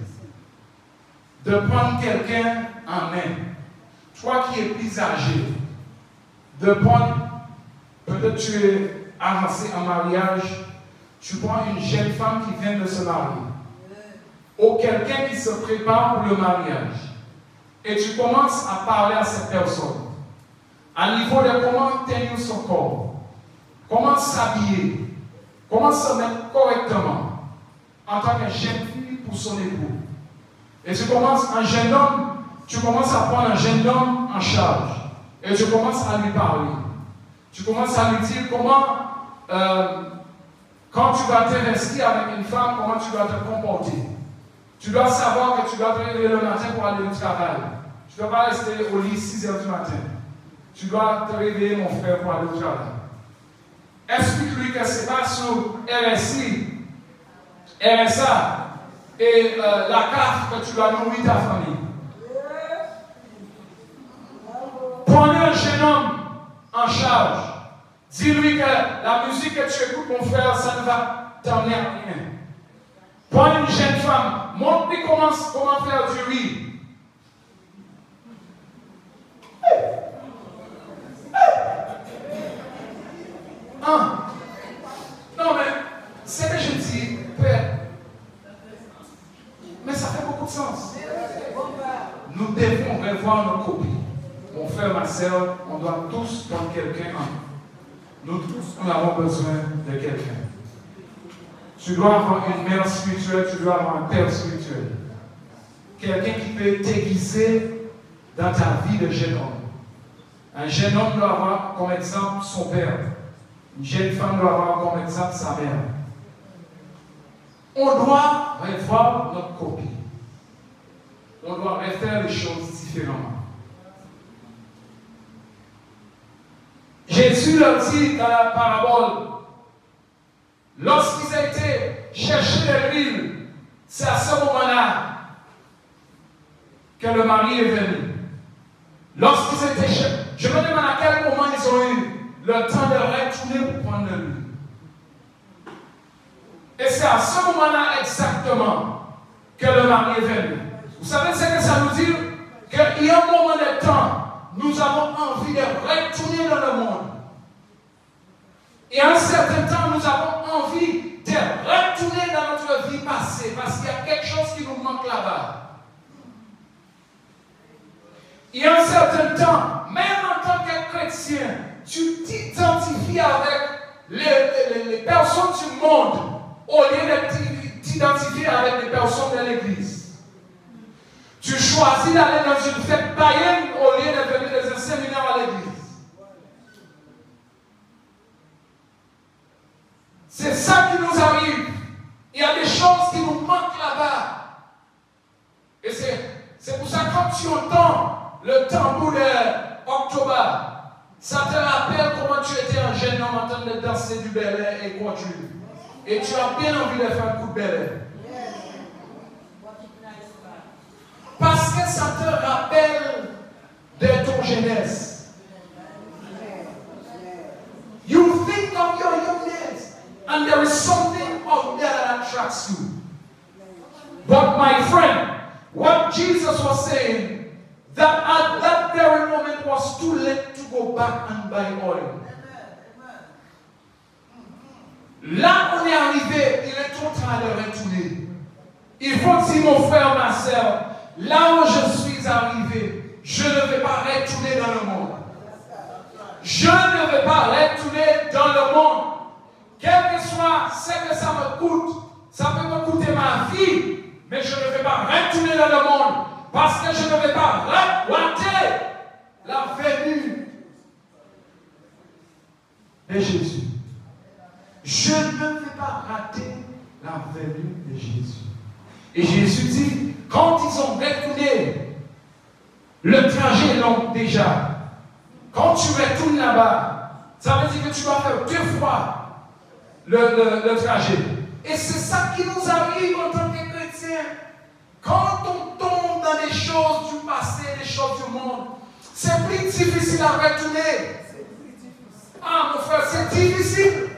De prendre quelqu'un en main. Toi qui es plus âgé, de prendre, peut-être tu es avancé en mariage, tu prends une jeune femme qui vient de se marier, ou quelqu'un qui se prépare pour le mariage, et tu commences à parler à cette personne, à niveau de comment tenir son corps, comment s'habiller, comment se mettre correctement, en tant que jeune fille pour son époux. Et tu commences, un jeune homme, tu commences à prendre un jeune homme en charge, et tu commences à lui parler. Tu commences à lui dire comment, quand tu vas t'investir avec une femme, comment tu dois te comporter. Tu dois savoir que tu dois te réveiller le matin pour aller au travail. Tu ne dois pas rester au lit 6 h du matin. Tu dois te réveiller, mon frère, pour aller au travail. Explique-lui que ce n'est pas sur RSI, RSA et la CAF que tu dois nourrir ta famille. Prenez un jeune homme en charge. Dis-lui que la musique que tu écoutes, mon frère, ça ne va t'emmener à rien. Prends une jeune femme, montre-lui comment faire du riz. Non, mais ce que je dis, Père, mais ça fait beaucoup de sens. Nous devons revoir nos copies. Mon frère, ma soeur, on doit tous prendre quelqu'un en nous. Nous tous, nous avons besoin de quelqu'un. Tu dois avoir une mère spirituelle, tu dois avoir un père spirituel. Quelqu'un qui peut t'aiguiser dans ta vie de jeune homme. Un jeune homme doit avoir comme exemple son père. Une jeune femme doit avoir comme exemple sa mère. On doit revoir notre copie. On doit refaire les choses différemment. Jésus leur dit dans la parabole, lorsqu'ils étaient chercher l'huile, c'est à ce moment-là que le mari est venu. Lorsqu'ils étaient chercher, je me demande à quel moment ils ont eu le temps de retourner pour prendre l'huile. Et c'est à ce moment-là exactement que le mari est venu. Vous savez ce que ça veut dire? Qu'il y a un moment de temps, nous avons envie de retourner dans le monde. Et à un certain temps, nous avons envie de retourner dans notre vie passée parce qu'il y a quelque chose qui nous manque là-bas. Et à un certain temps, même en tant que chrétien, tu t'identifies avec les personnes du monde au lieu de t'identifier avec les personnes de l'église. Tu choisis d'aller dans une fête païenne au lieu de venir dans un séminaire à l'église. C'est ça qui nous arrive. Il y a des choses qui nous manquent là-bas. Et c'est pour ça que quand tu entends le tambour d'Octobre, ça te rappelle comment tu étais un jeune homme en train de danser du ballet et conduire. Et tu as bien envie de faire un coup de ballet. Parce que ça te rappelle de ton jeunesse. You think of your youngness, and there is something of that attracts you. But my friend, what Jesus was saying, that at that very moment was too late to go back and buy oil. Là où on est arrivé, il est trop tard de retourner. Il faut dire, mon frère, ma soeur, là où je suis arrivé, je ne vais pas retourner dans le monde. Je ne vais pas retourner dans le monde. Quel que soit ce que ça me coûte, ça peut me coûter ma vie, mais je ne vais pas retourner dans le monde parce que je ne vais pas rater la venue de Jésus. Je ne vais pas rater la venue de Jésus. Et Jésus dit, quand ils ont retourné, le trajet est long déjà. Quand tu retournes là-bas, ça veut dire que tu dois faire 2 fois le trajet. Et c'est ça qui nous arrive en tant que chrétiens. Quand on tombe dans les choses du passé, les choses du monde, c'est plus difficile à retourner. Ah mon frère, c'est difficile.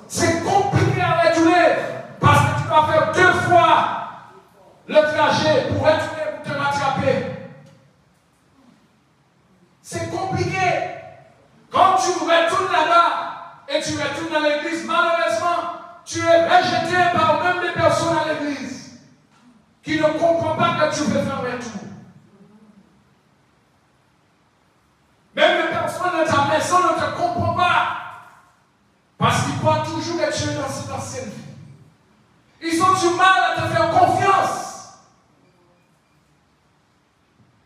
C'est compliqué à retourner parce que tu vas faire 2 fois le trajet pour retourner, pour te rattraper. C'est compliqué. Quand tu retournes là-bas et tu retournes dans l'église, malheureusement, tu qui ne comprend pas que tu peux faire un tout. Même les personnes de ta maison ne te comprennent pas. Parce qu'ils croient toujours que tu es dans cette ancienne vie. Ils ont du mal à te faire confiance.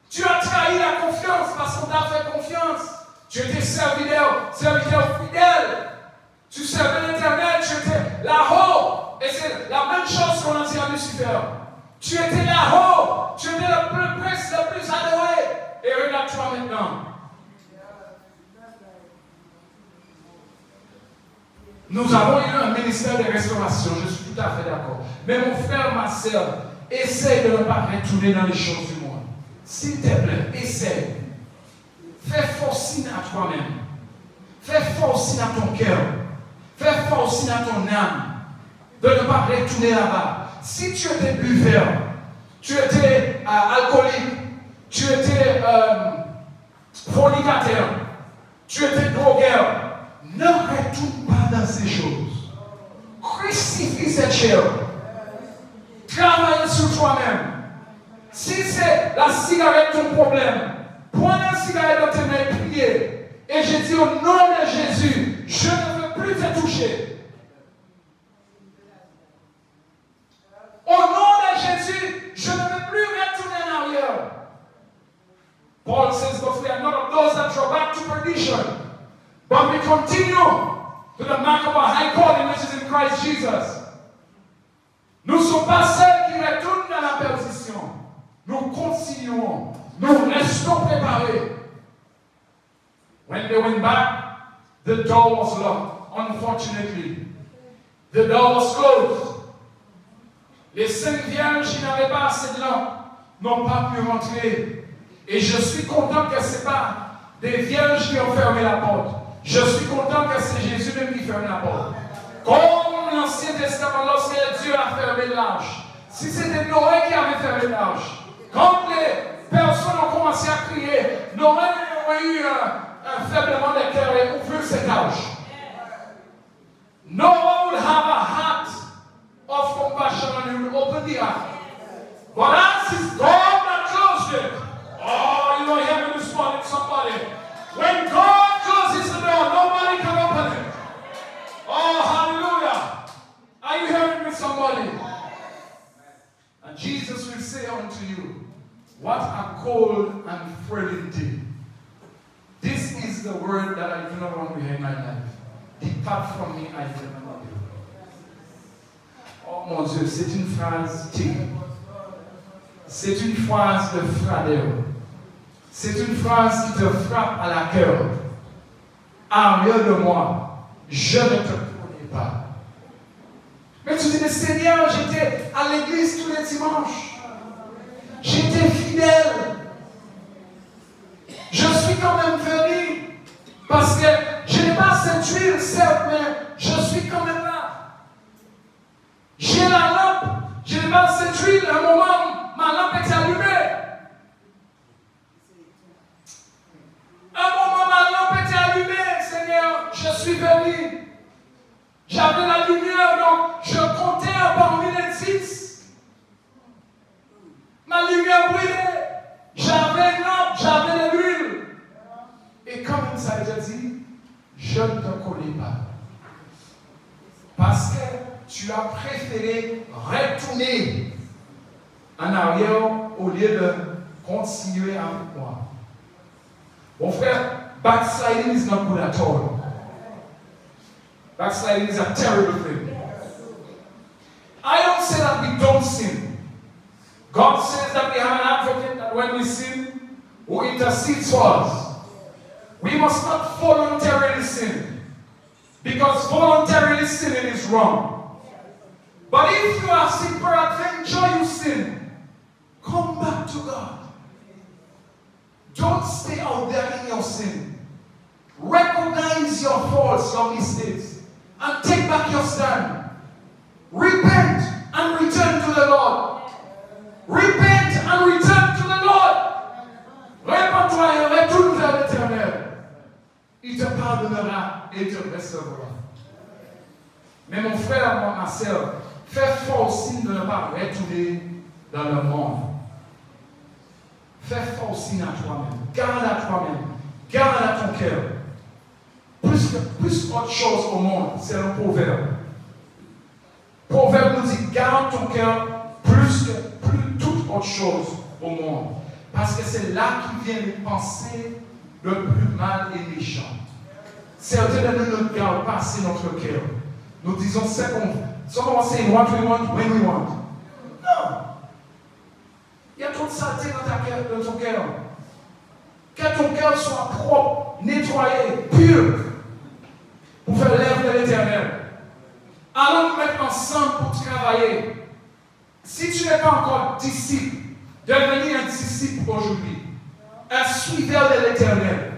Tu as trahi la confiance parce qu'on t'a fait confiance. Tu étais serviteur fidèle. Tu servais l'Éternel, tu étais là-haut. Et c'est la même chose qu'on a dit à Lucifer. Tu étais là-haut. Tu étais le prince le plus adoré. Et regarde-toi maintenant. Nous avons eu un ministère de restauration, je suis tout à fait d'accord. Mais mon frère, ma soeur, essaye de ne pas retourner dans les choses du monde. S'il te plaît, essaye. Fais forcing à toi-même. Fais forcing à ton cœur. Fais forcing à ton âme de ne pas retourner là-bas. Si tu étais buveur, tu étais alcoolique, tu étais fornicateur, tu étais drogueur, ne retourne pas dans ces choses. Crucifie cette chair. Travaille sur toi-même. Si c'est la cigarette ton problème, prends la cigarette dans tes mains et prie. Et je dis au nom de Jésus, je ne veux plus te toucher. Au nom de Jésus, je ne veux plus retourner en arrière. Paul says, but we are not of those that draw back to perdition, but we continue to the mark of our high calling, which is in Christ Jesus. Nous ne sommes pas ceux qui retournent dans la perdition. Nous continuons. Nous restons préparés. When they went back, the door was locked. Unfortunately, the door was closed. Les 5 vierges qui n'avaient pas assez de lampe n'ont pas pu rentrer. Et je suis content que ce n'est pas des vierges qui ont fermé la porte. Je suis content que c'est Jésus même qui ferme la porte. Comme l'Ancien Testament, lorsque Dieu a fermé l'arche. Si c'était Noé qui avait fermé l'arche, quand les personnes ont commencé à crier, Noé aurait eu un faiblement de cœur et ouvert cette arche. Noah would have a heart of compassion and he would open the ark. But as his God that closed it, oh, you know, hear me this morning, somebody. When God closes the door, nobody can open it. Oh, hallelujah. Are you hearing me, somebody? And Jesus will say unto you, what a cold and frailty. This is the word that I do not want to hear in my life. Depart from me, I will not love you. Oh mon Dieu, c'est une phrase terrible. C'est une phrase de fradeur. C'est une phrase qui te frappe à la cœur. Arrière de moi, je ne te connais pas. Mais tu dis, mais Seigneur, j'étais à l'église tous les dimanches. J'étais fidèle. Je suis quand même venu parce que je n'ai pas cette huile, certes, mais je suis quand même là. J'ai la lampe, je n'ai pas cette huile, à un moment, ma lampe est allumée. À un moment, ma lampe était allumée, Seigneur, je suis venu. J'avais la lumière, donc je comptais parmi les 10. Ma lumière brillait. J'avais une lampe, j'avais de l'huile. Et comme ça a été dit, je ne te connais pas. Parce que tu as préféré retourner en arrière au lieu de continuer avec moi. Mon frère, backsliding is not good at all. Backsliding is a terrible thing. I don't say that we don't sin. God says that we have an advocate that when we sin, who intercedes for us. We must not voluntarily sin. Because voluntarily sinning is wrong. But if you are sin peradventure you sin, come back to God. Don't stay out there in your sin. Recognize your faults, your mistakes, and take back your stand. Repent and return to the Lord. Repent and return to the Lord. Répands-toi et retourne vers l'Éternel. Il te pardonnera et te restaurera. Mais mon frère, ma soeur, fais fort signe de ne pas retourner dans le monde. Fais force à toi-même. Garde à toi-même. Garde à ton cœur. Plus autre chose au monde, c'est un proverbe. Proverbe nous dit, garde ton cœur plus toute autre chose au monde. Parce que c'est là qu'il vient les pensées le plus mal et méchant. Certains de nous ne gardent pas assez notre cœur. Nous disons ce qu'on veut. Someone say what we want, when we want. Non. Il y a trop de saleté dans ton cœur. Que ton cœur soit propre, nettoyé, pur, pour faire l'œuvre de l'Éternel. Allons nous mettre ensemble pour travailler. Si tu n'es pas encore disciple, devenir un disciple aujourd'hui, un suiveur de l'Éternel.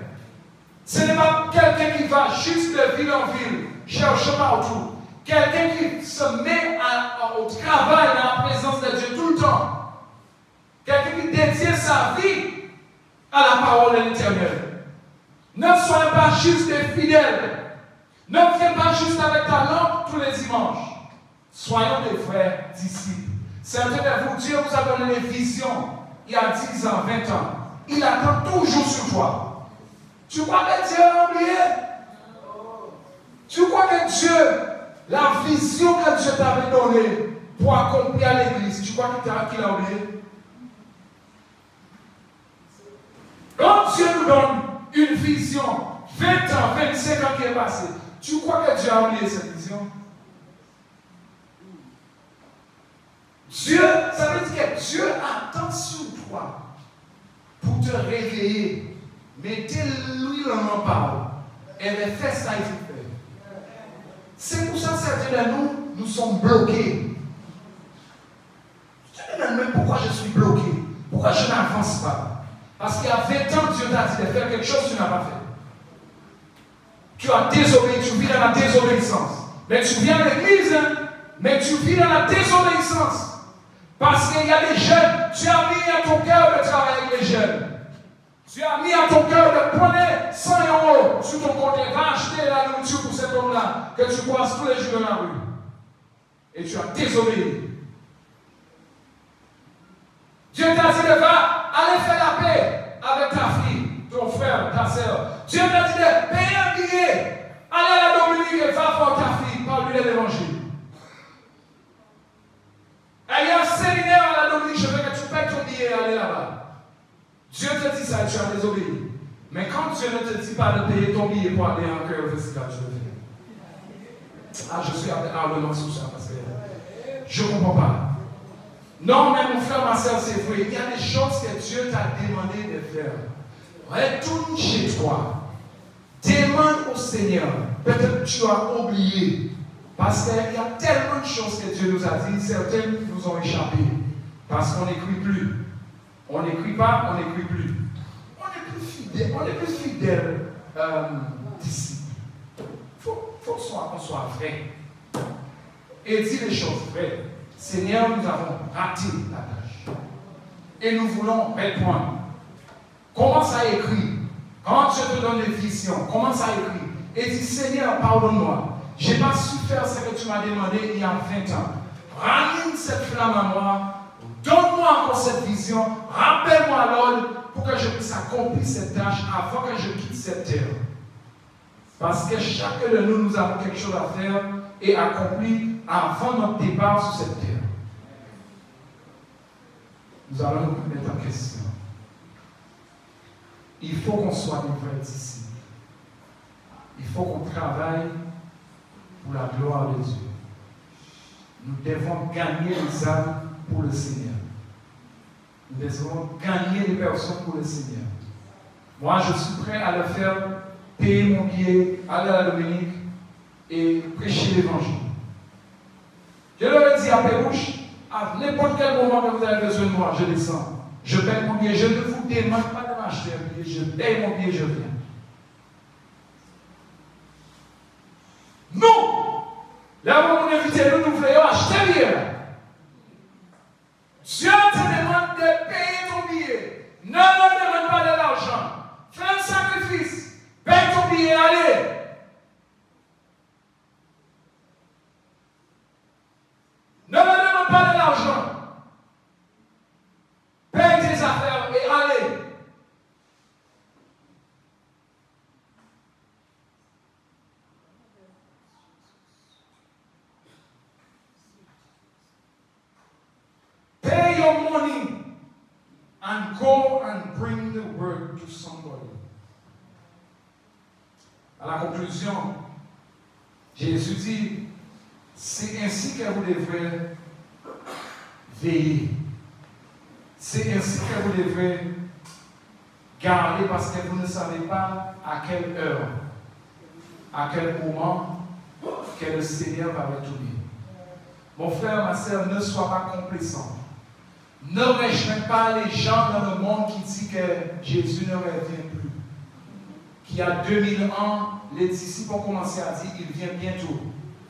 Ce n'est pas quelqu'un qui va juste de ville en ville, chercher partout. Quelqu'un qui se met au travail dans la présence de Dieu tout le temps. Quelqu'un qui détient sa vie à la parole de l'Éternel. Ne soyez pas juste des fidèles. Ne viens pas juste avec ta lampe tous les dimanches. Soyons des vrais disciples. Certains de vous, Dieu vous a donné des visions il y a 10 ans, 20 ans. Il attend toujours sur toi. Tu crois que Dieu a oublié? Tu crois que Dieu, la vision que Dieu t'avait donnée pour accomplir l'église, tu crois qu'il a oublié? Quand Dieu nous donne une vision, 20 ans, 25 ans qui est passé, tu crois que Dieu a oublié cette vision? Dieu, ça veut dire que Dieu attend sur toi pour te réveiller. Mettez-lui dans nos paroles. Et fais ça, il faut faire. C'est pour ça que certains de nous sommes bloqués. Je te demande même pourquoi je suis bloqué. Pourquoi je n'avance pas? Parce qu'il y a 20 ans, Dieu t'a dit de faire quelque chose que tu n'as pas fait. Tu as désobéi, tu vis dans la désobéissance. Mais tu viens à l'église, mais tu vis dans la désobéissance. Parce qu'il y a des jeunes, tu as mis à ton cœur de travailler avec les jeunes. Tu as mis à ton cœur de prendre 100 € sur ton compte et va acheter la nourriture pour cet homme-là que tu croises tous les jours dans la rue. Et tu as désobéi. Dieu t'a dit de aller faire la paix avec ta fille, ton frère, ta soeur. Dieu t'a dit de payer un billet. Allez à la Dominique et va voir ta fille, parle-lui de l'évangile. Il y a un séminaire à la Dominique, je veux que tu payes ton billet et aller là-bas. Dieu te dit ça, tu as désobéi. Mais quand Dieu ne te dit pas de payer ton billet pour aller en cœur au festival, tu le fais. Ah, je suis ardemment sur ça parce que je ne comprends pas. Non, mais mon frère, ma soeur, c'est vrai. Il y a des choses que Dieu t'a demandé de faire. Retourne chez toi. Demande au Seigneur. Peut-être que tu as oublié. Parce qu'il y a tellement de choses que Dieu nous a dit, certaines nous ont échappé. Parce qu'on n'écrit plus. On n'écrit pas, on n'écrit plus. On est plus fidèle disciples. Il faut qu'on soit vrai. Et dire les choses vraies. Seigneur, nous avons raté la tâche. Et nous voulons répondre. Commence à écrire. Quand Dieu te donne des visions, commence à écrire. Et dis, Seigneur, pardonne-moi. Je n'ai pas su faire ce que tu m'as demandé il y a 20 ans. Ranime cette flamme à moi. Donne-moi encore cette vision. Rappelle-moi l'ordre pour que je puisse accomplir cette tâche avant que je quitte cette terre. Parce que chacun de nous, nous avons quelque chose à faire et accomplir avant notre départ sur cette terre. Nous allons nous mettre en question. Il faut qu'on soit des vrais disciples. Il faut qu'on travaille pour la gloire de Dieu. Nous devons gagner les âmes pour le Seigneur. Nous devons gagner les personnes pour le Seigneur. Moi, je suis prêt à le faire, payer mon billet, aller à la Dominique et prêcher l'évangile. Je leur ai dit à Pérouche, à n'importe quel moment que vous avez besoin de moi, je descends. Je paye mon billet. Je ne vous demande pas de m'acheter un billet. Je paye mon billet, je viens. Non! Là où on invite, nous voulons acheter un billet. Dieu te demande de payer ton billet. Ne demande pas de l'argent. Fais un sacrifice. Paye ton billet, allez. Ne me demande pas de l'argent. and go and bring the word to somebody. À la conclusion, Jésus dit, c'est ainsi que vous devrez veiller. C'est ainsi que vous devrez garder parce que vous ne savez pas à quelle heure, à quel moment que le Seigneur va retourner. Mon frère, ma soeur, ne sois pas complaisant. Ne rejoignez pas les gens dans le monde qui disent que Jésus ne revient plus. Qu'il y a 2000 ans, les disciples ont commencé à dire qu'il vient bientôt.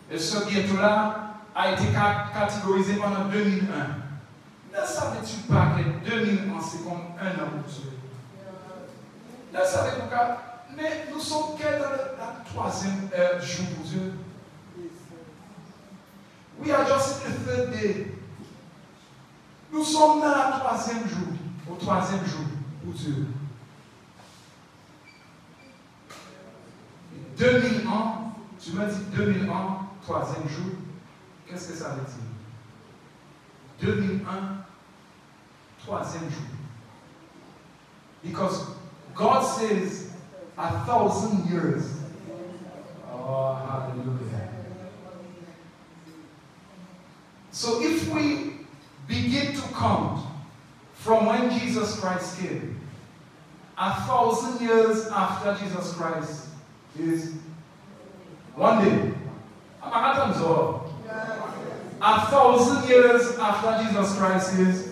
Et ce bientôt-là a été catégorisé pendant 2001. Ne savais-tu pas que 2000 ans, c'est comme un an pour Dieu? Ne savez-vous pas? Mais nous sommes quel dans la troisième jour pour Dieu? We are just in the third day. Nous sommes dans la troisième jour, au troisième jour pour Dieu. 2000 ans, tu m'as dit 2000 ans, troisième jour. Qu'est-ce que ça veut dire? 2001, troisième jour. Because God says 1,000 years. Oh, hallelujah. So if we begin to count from when Jesus Christ came, 1,000 years after Jesus Christ is one day. 1,000 years after Jesus Christ is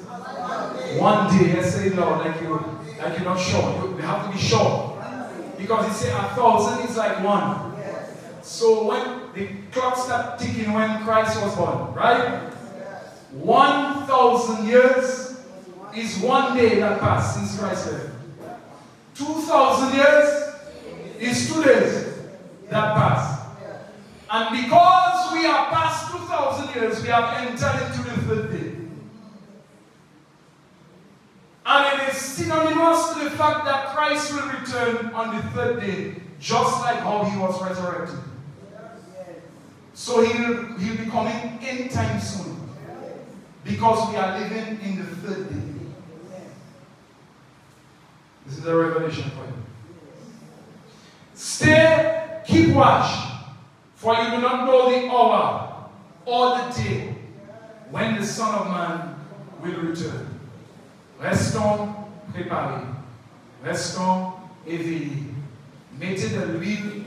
one day. Let's say no, like you're not sure. You have to be sure. Because he said 1,000 is like one. So when the clock started ticking when Christ was born, right? 1,000 years is one day that passed since Christ lived. 2,000 years is 2 days that passed. And because we are past 2,000 years, we have entered into the third day. And it is synonymous to the fact that Christ will return on the third day, just like how he was resurrected. So he'll be coming anytime soon. Because we are living in the third day. This is a revelation for you. Stay, keep watch, for you do not know the hour or the day when the Son of Man will return. Restons préparés. Restons éveillés. Mettez de l'huile,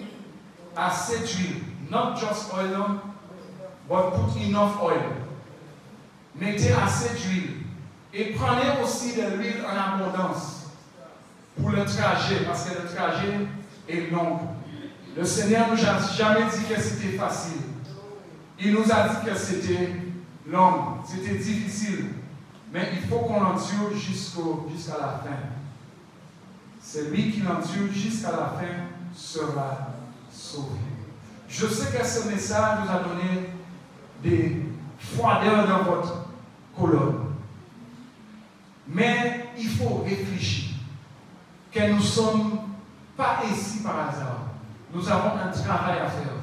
assez d'huile. Not just oil, but put enough oil. Mettez assez d'huile. Et prenez aussi de l'huile en abondance pour le trajet, parce que le trajet est long. Le Seigneur ne nous a jamais dit que c'était facile. Il nous a dit que c'était long, c'était difficile. Mais il faut qu'on endure jusqu'à la fin. Celui qui endure jusqu'à la fin sera sauvé. Je sais que ce message nous a donné des froideurs dans votre colonne. Mais il faut réfléchir que nous ne sommes pas ici par hasard. Nous avons un travail à faire.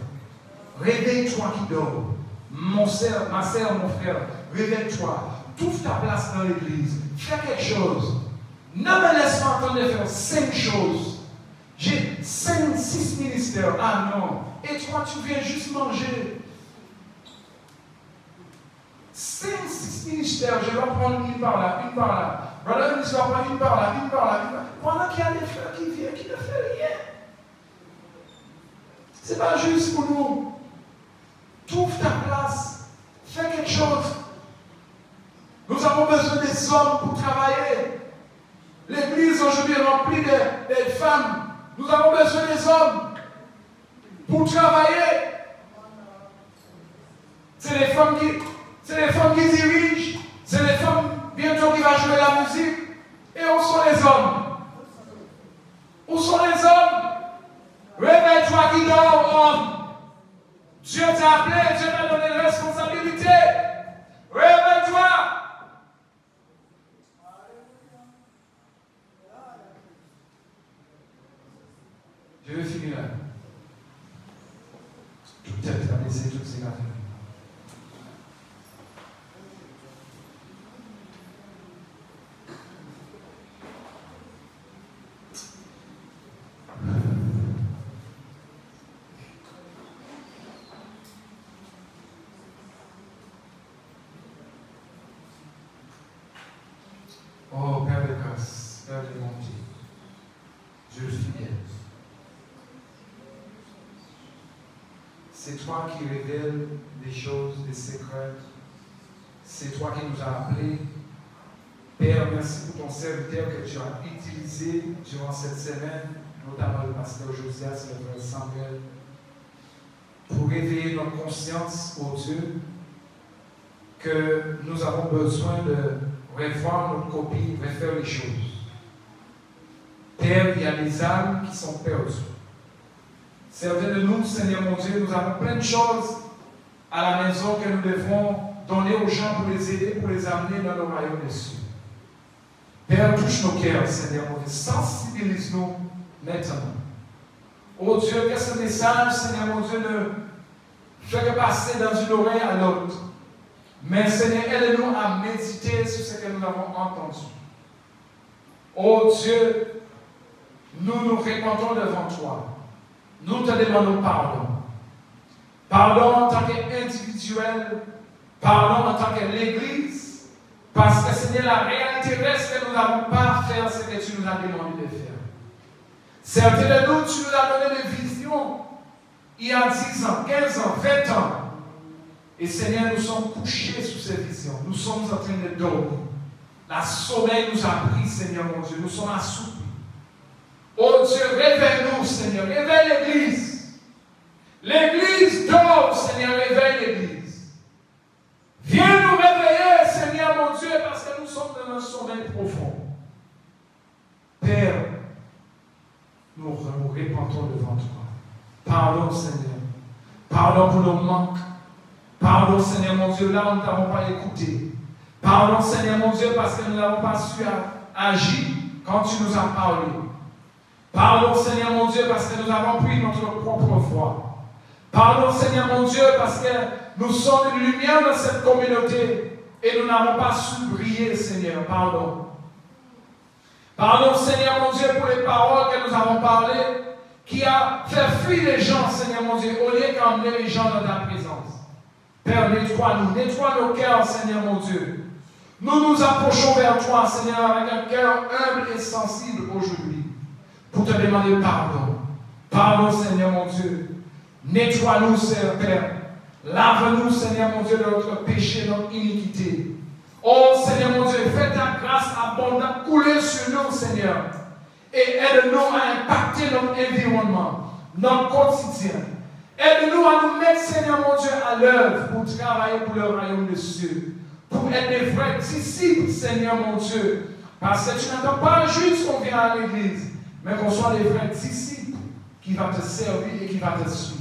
Réveille-toi qui dort. Ma soeur, mon frère, réveille-toi. Trouve ta place dans l'église. Fais quelque chose. Ne me laisse pas attendre de faire 5 choses. J'ai 5, 6 ministères. Ah non. Et toi, tu viens juste manger. 5, 6 ministères. Je vais prendre une par là, une par là. Brother, je vais prendre une par là, une par là, une par là. Pendant qu'il y a des frères qui viennent, qui ne font rien. Ce n'est pas juste pour nous. Trouve ta place. Fais quelque chose. Nous avons besoin des hommes pour travailler. L'église aujourd'hui est remplie des femmes. Nous avons besoin des hommes pour travailler. C'est les femmes qui dirigent. C'est les femmes bientôt qui vont jouer la musique. Et où sont les hommes? Où sont les hommes? Réveille-toi qui dort, homme. Dieu t'a appelé, Dieu t'a donné une responsabilité. Réveille-toi. Je vais finir là. Peut-être à laisser toutes ces affaires. Oh, Père de grâce, Père de bonté, Dieu fidèle. C'est toi qui révèles des choses, des secrets. C'est toi qui nous as appelés. Père, merci pour ton serviteur que tu as utilisé durant cette semaine, notamment le pasteur Josias et le frère Samuel, pour réveiller notre conscience, ô Dieu, que nous avons besoin de revoir notre copie, refaire les choses. Père, il y a des âmes qui sont perdues. Certains de nous, Seigneur mon Dieu, nous avons plein de choses à la maison que nous devons donner aux gens pour les aider, pour les amener dans le royaume des cieux. Père, touche nos cœurs, Seigneur mon Dieu, sensibilise-nous maintenant. Oh Dieu, que ce message, Seigneur mon Dieu, ne fait que passer dans une oreille à l'autre. Mais Seigneur, aide-nous à méditer sur ce que nous avons entendu. Oh Dieu, nous nous répandons devant toi. Nous te demandons pardon. Pardon en tant qu'individuel, pardon en tant que l'Église, parce que Seigneur, la réalité reste que nous n'avons pas à faire ce que tu nous as demandé de faire. Certains de nous, tu nous as donné des visions il y a 10 ans, 15 ans, 20 ans. Et Seigneur, nous sommes couchés sous ces visions. Nous sommes en train de dormir. La sommeil nous a pris, Seigneur mon Dieu. Nous sommes assoupis. Oh Dieu, réveille-nous, Seigneur. Réveille l'Église. L'Église dort, Seigneur. Réveille l'Église. Viens nous réveiller, Seigneur mon Dieu, parce que nous sommes dans un sommeil profond. Père, nous nous répandons devant toi. Pardon, Seigneur. Pardon pour nos manques. Pardon, Seigneur mon Dieu, là où nous n'avons pas écouté. Pardon, Seigneur mon Dieu, parce que nous n'avons pas su agir quand tu nous as parlé. Pardon, Seigneur mon Dieu, parce que nous avons pris notre propre voie. Pardon, Seigneur mon Dieu, parce que nous sommes une lumière dans cette communauté et nous n'avons pas su briller, Seigneur. Pardon. Pardon, Seigneur mon Dieu, pour les paroles que nous avons parlées, qui a fait fuir les gens, Seigneur mon Dieu, au lieu qu'emmener les gens dans ta présence. Père, nettoie nos cœurs, Seigneur mon Dieu. Nous nous approchons vers toi, Seigneur, avec un cœur humble et sensible aujourd'hui, pour te demander pardon. Pardon, Seigneur mon Dieu. Nettoie-nous, Seigneur Père. Lave-nous, Seigneur mon Dieu, de notre péché, de notre iniquité. Oh, Seigneur mon Dieu, fais ta grâce abondante couler sur nous, Seigneur. Et aide-nous à impacter notre environnement, notre quotidien. Aide-nous à nous mettre, Seigneur mon Dieu, à l'œuvre pour travailler pour le royaume des cieux. Pour être des vrais disciples, Seigneur mon Dieu. Parce que tu n'attends pas juste qu'on vienne à l'église, mais qu'on soit des vrais disciples qui vont te servir et qui vont te suivre.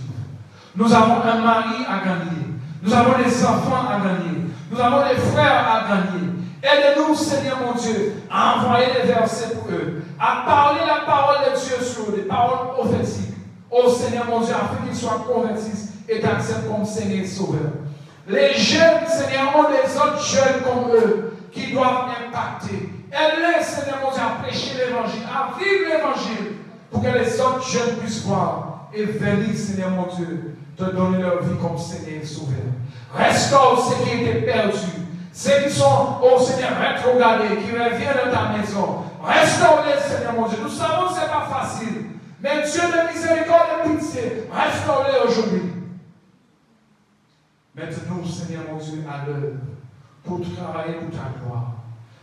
Nous avons un mari à gagner. Nous avons des enfants à gagner. Nous avons des frères à gagner. Aide-nous, Seigneur mon Dieu, à envoyer des versets pour eux, à parler la parole de Dieu sur eux, des paroles prophétiques. Oh Seigneur mon Dieu, afin qu'ils soient convertis et t'acceptent comme Seigneur et Sauveur. Les jeunes, Seigneur, ont des autres jeunes comme eux qui doivent impacter. Aide-les, Seigneur mon Dieu, à prêcher l'évangile, à vivre l'évangile, pour que les autres jeunes puissent voir et venir, Seigneur mon Dieu, te donner leur vie comme Seigneur et Sauveur. Restaure ceux qui étaient perdus, ceux qui sont, oh Seigneur, rétrogradés, qui reviennent dans ta maison. Restaure-les, Seigneur mon Dieu. Nous savons que ce n'est pas facile. Mais Dieu de miséricorde et pitié, restaure-les aujourd'hui. Mets-nous, Seigneur mon Dieu, à l'œuvre pour travailler pour ta gloire.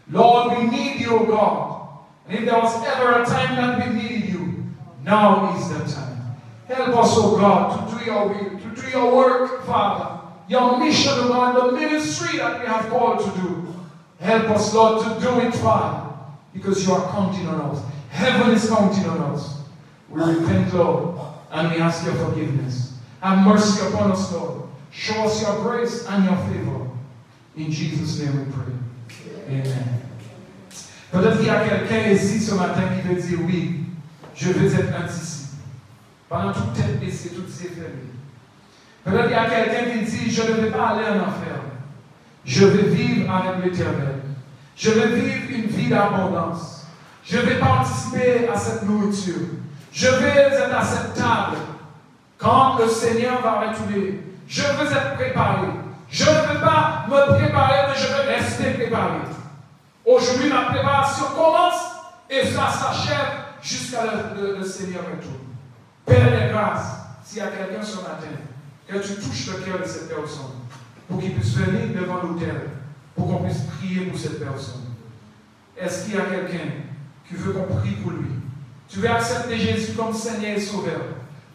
Lord, we need you, O God. And if there was ever a time that we needed you, now is the time. Help us, O God, to do your will, to do your work, Father. Your mission, O God, the ministry that we have called to do. Help us, Lord, to do it, Father, because you are counting on us. Heaven is counting on us. We repent, Lord, and we ask your forgiveness. Have mercy upon us, Lord. Show us your grace and your favor. In Jesus' name we pray. Amen. Peut-être qu'il y a quelqu'un ici ce matin qui veut dire oui, je veux être un disciple. Pendant toute tête baissée, toutes ces fermées. Peut-être qu'il y a quelqu'un qui dit je ne vais pas aller en enfer. Je vais vivre avec l'Éternel. Je vais vivre une vie d'abondance. Je vais participer à cette nourriture. Je vais être à cette table quand le Seigneur va retourner. Je veux être préparé. Je ne veux pas me préparer, mais je veux rester préparé. Aujourd'hui, ma préparation commence et ça s'achève jusqu'à le Seigneur retourne. Père des grâces, s'il y a quelqu'un ce matin, que tu touches le cœur de cette personne pour qu'il puisse venir devant l'autel, pour qu'on puisse prier pour cette personne. Est-ce qu'il y a quelqu'un qui veut qu'on prie pour lui? Tu veux accepter Jésus comme Seigneur et Sauveur.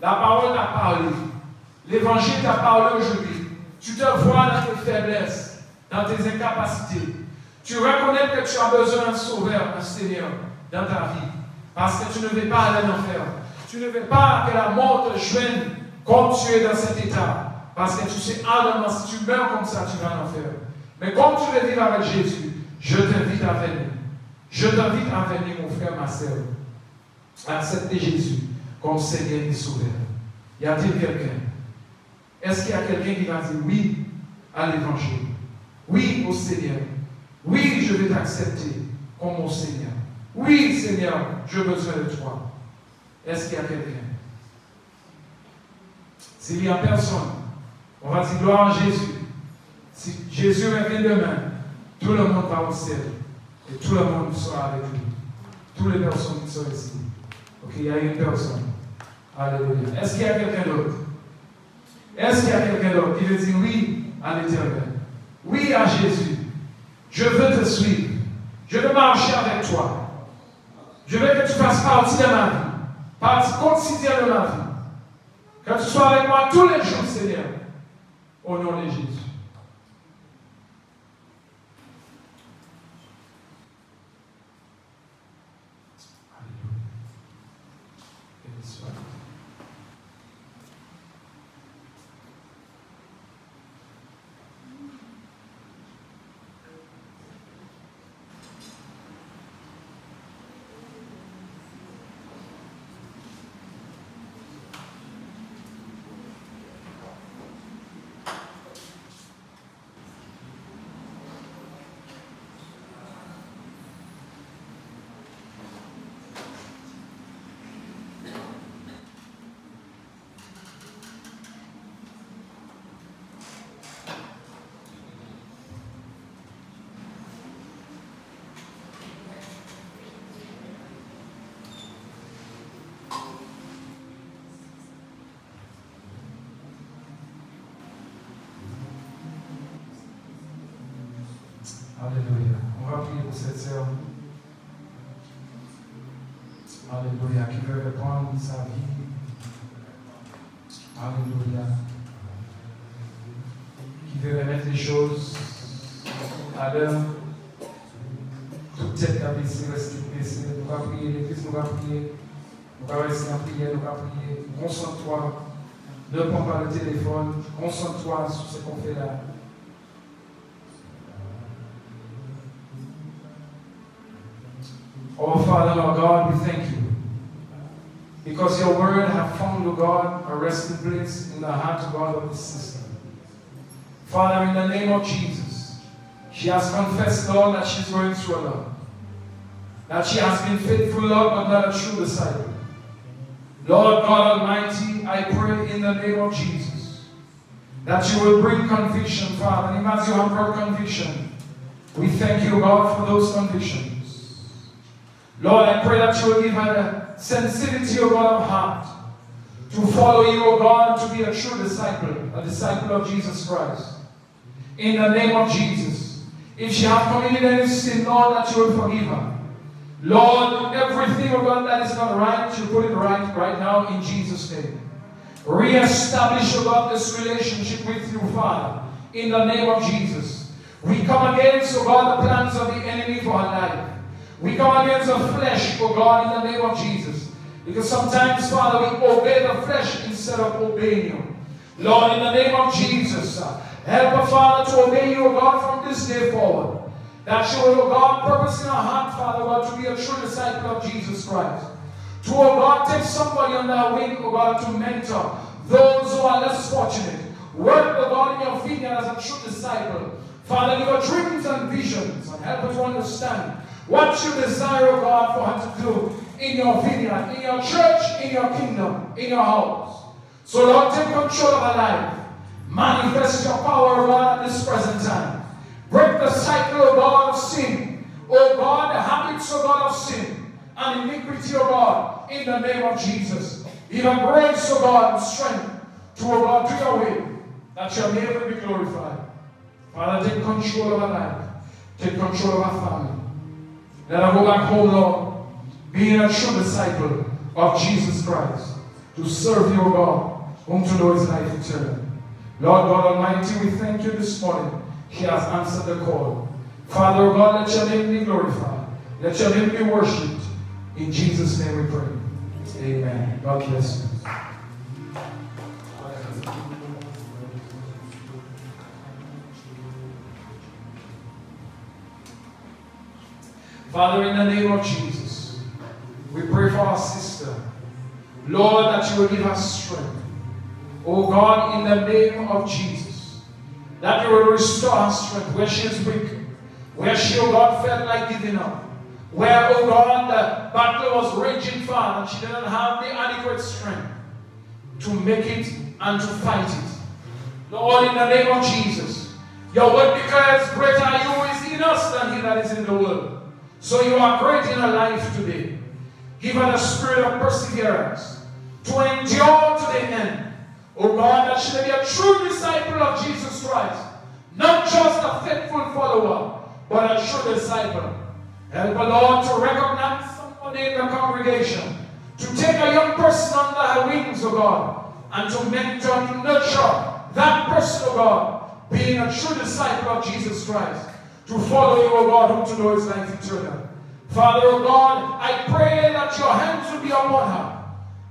La parole t'a parlé. L'évangile t'a parlé aujourd'hui. Tu te vois dans tes faiblesses, dans tes incapacités. Tu reconnais que tu as besoin d'un Sauveur, un Seigneur dans ta vie. Parce que tu ne veux pas aller en enfer. Tu ne veux pas que la mort te joigne comme tu es dans cet état. Parce que tu sais, si tu meurs comme ça, tu vas en enfer. Mais comme tu veux vivre avec Jésus, je t'invite à venir. Je t'invite à venir, mon frère, ma sœur. Accepter Jésus comme Seigneur et Sauveur. Y a-t-il quelqu'un? Est-ce qu'il y a quelqu'un qui va dire oui à l'évangile? Oui au Seigneur. Oui, je vais t'accepter comme mon Seigneur. Oui, Seigneur, j'ai besoin de toi. Est-ce qu'il y a quelqu'un? S'il n'y a personne, on va dire gloire à Jésus. Si Jésus revient demain, tout le monde va au ciel. Et tout le monde sera avec lui. Toutes les personnes qui sont ici. Ok, il y a une personne. Alléluia. Est-ce qu'il y a quelqu'un d'autre? Est-ce qu'il y a quelqu'un d'autre qui veut dire oui à l'Éternel? Oui à Jésus. Je veux te suivre. Je veux marcher avec toi. Je veux que tu fasses partie de ma vie. Partie quotidienne de ma vie. Que tu sois avec moi tous les jours, Seigneur. Au nom de Jésus. Alléluia. On va prier pour cette sœur. Alléluia. Qui veut reprendre sa vie. Alléluia. Qui veut remettre les choses à l'heure. Toute tête à baisser, rester baissée. Nous allons prier. L'Église nous va prier. Nous allons rester en prière. Nous allons prier. Concentre-toi. Ne prends pas le téléphone. Concentre-toi sur ce qu'on fait là. Oh, Father, Lord God, we thank you. Because your word has found, O God, a resting place in the heart, of God, of this sister. Father, in the name of Jesus, she has confessed, Lord, that she's going through a lot. That she has been faithful, Lord, but not a true disciple. Lord God Almighty, I pray in the name of Jesus that you will bring conviction, Father. And as you have brought conviction, we thank you, God, for those convictions. Lord, I pray that you will give her the sensitivity, O God, of heart to follow you, O God, to be a true disciple, a disciple of Jesus Christ. In the name of Jesus. If she has committed any sin, Lord, that you will forgive her. Lord, everything, O God, that is not right, you put it right now in Jesus' name. Re-establish, O God, this relationship with you, Father, in the name of Jesus. We come against, O God, the plans of the enemy for her life. We come against the flesh, oh God, in the name of Jesus. Because sometimes, Father, we obey the flesh instead of obeying you. Lord, in the name of Jesus, help her, Father, to obey you, oh God, from this day forward. That she will, oh God, purpose in her heart, Father, God, to be a true disciple of Jesus Christ. To, oh God, take somebody on their wing, oh God, to mentor those who are less fortunate. Work, oh God, in your vineyard as a true disciple. Father, give her dreams and visions and help her to understand what you desire, oh God, for her to do in your vineyard, in your church, in your kingdom, in your house. So, Lord, take control of her life. Manifest your power, oh God, at this present time. Break the cycle, oh God, of sin oh God, the habits, oh God, of sin and iniquity, oh God, in the name of Jesus. Even grace, oh God, and strength to, oh God, do your will, that your name will be glorified. Father, take control of our life. Take control of our family. Let us go back home, Lord, being a true disciple of Jesus Christ, to serve you, O God, whom to know is life eternal. Lord God Almighty, we thank you this morning. He has answered the call. Father, O God, let your name be glorified. Let your name be worshipped. In Jesus' name we pray. Amen. God bless you. Father, in the name of Jesus, we pray for our sister. Lord, that you will give her strength. Oh God, in the name of Jesus, that you will restore her strength where she is weak, where she, oh God, felt like giving up, where, oh God, the battle was raging far and she didn't have the adequate strength to make it and to fight it. Lord, in the name of Jesus, your word declares, greater are you is in us than he that is in the world. So you are great in her life today. Give her the spirit of perseverance to endure to the end. Oh God, that she may be a true disciple of Jesus Christ. Not just a faithful follower, but a true disciple. Help her, Lord, to recognize somebody in the congregation, to take a young person under her wings, oh God, and to mentor and to nurture that person, oh God, being a true disciple of Jesus Christ, to follow you, O God, whom to know is life eternal. Father, O God, I pray that your hands will be upon her.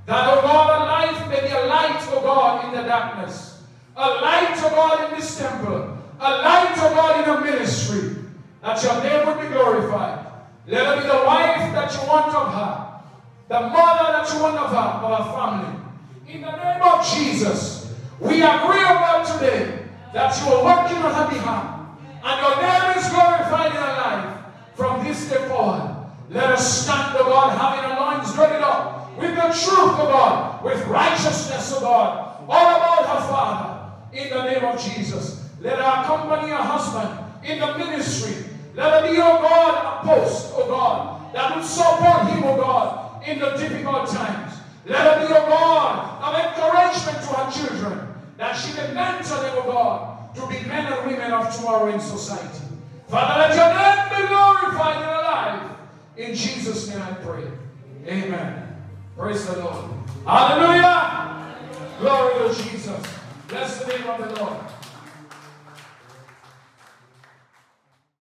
That, O God, her life may be a light, O God, in the darkness. A light, O God, in this temple. A light, O God, in her ministry. That your name will be glorified. Let her be the wife that you want of her. The mother that you want of her, of her family. In the name of Jesus, we agree, O God, today that you are working on her behalf. And your name is glorified in our life from this day forward. Let us stand, O God, having our loins girded up with the truth, O God, with righteousness, O God, all about her Father, in the name of Jesus. Let her accompany her husband in the ministry. Let her be, O God, a post, O God, that will support him, O God, in the difficult times. Let her be, O God, of encouragement to her children, that she may mentor them, O God, to be men and women of tomorrow in society. Father, let your name be glorified in our life. In Jesus' name I pray. Amen. Praise the Lord. Hallelujah. Glory to Jesus. Bless the name of the Lord.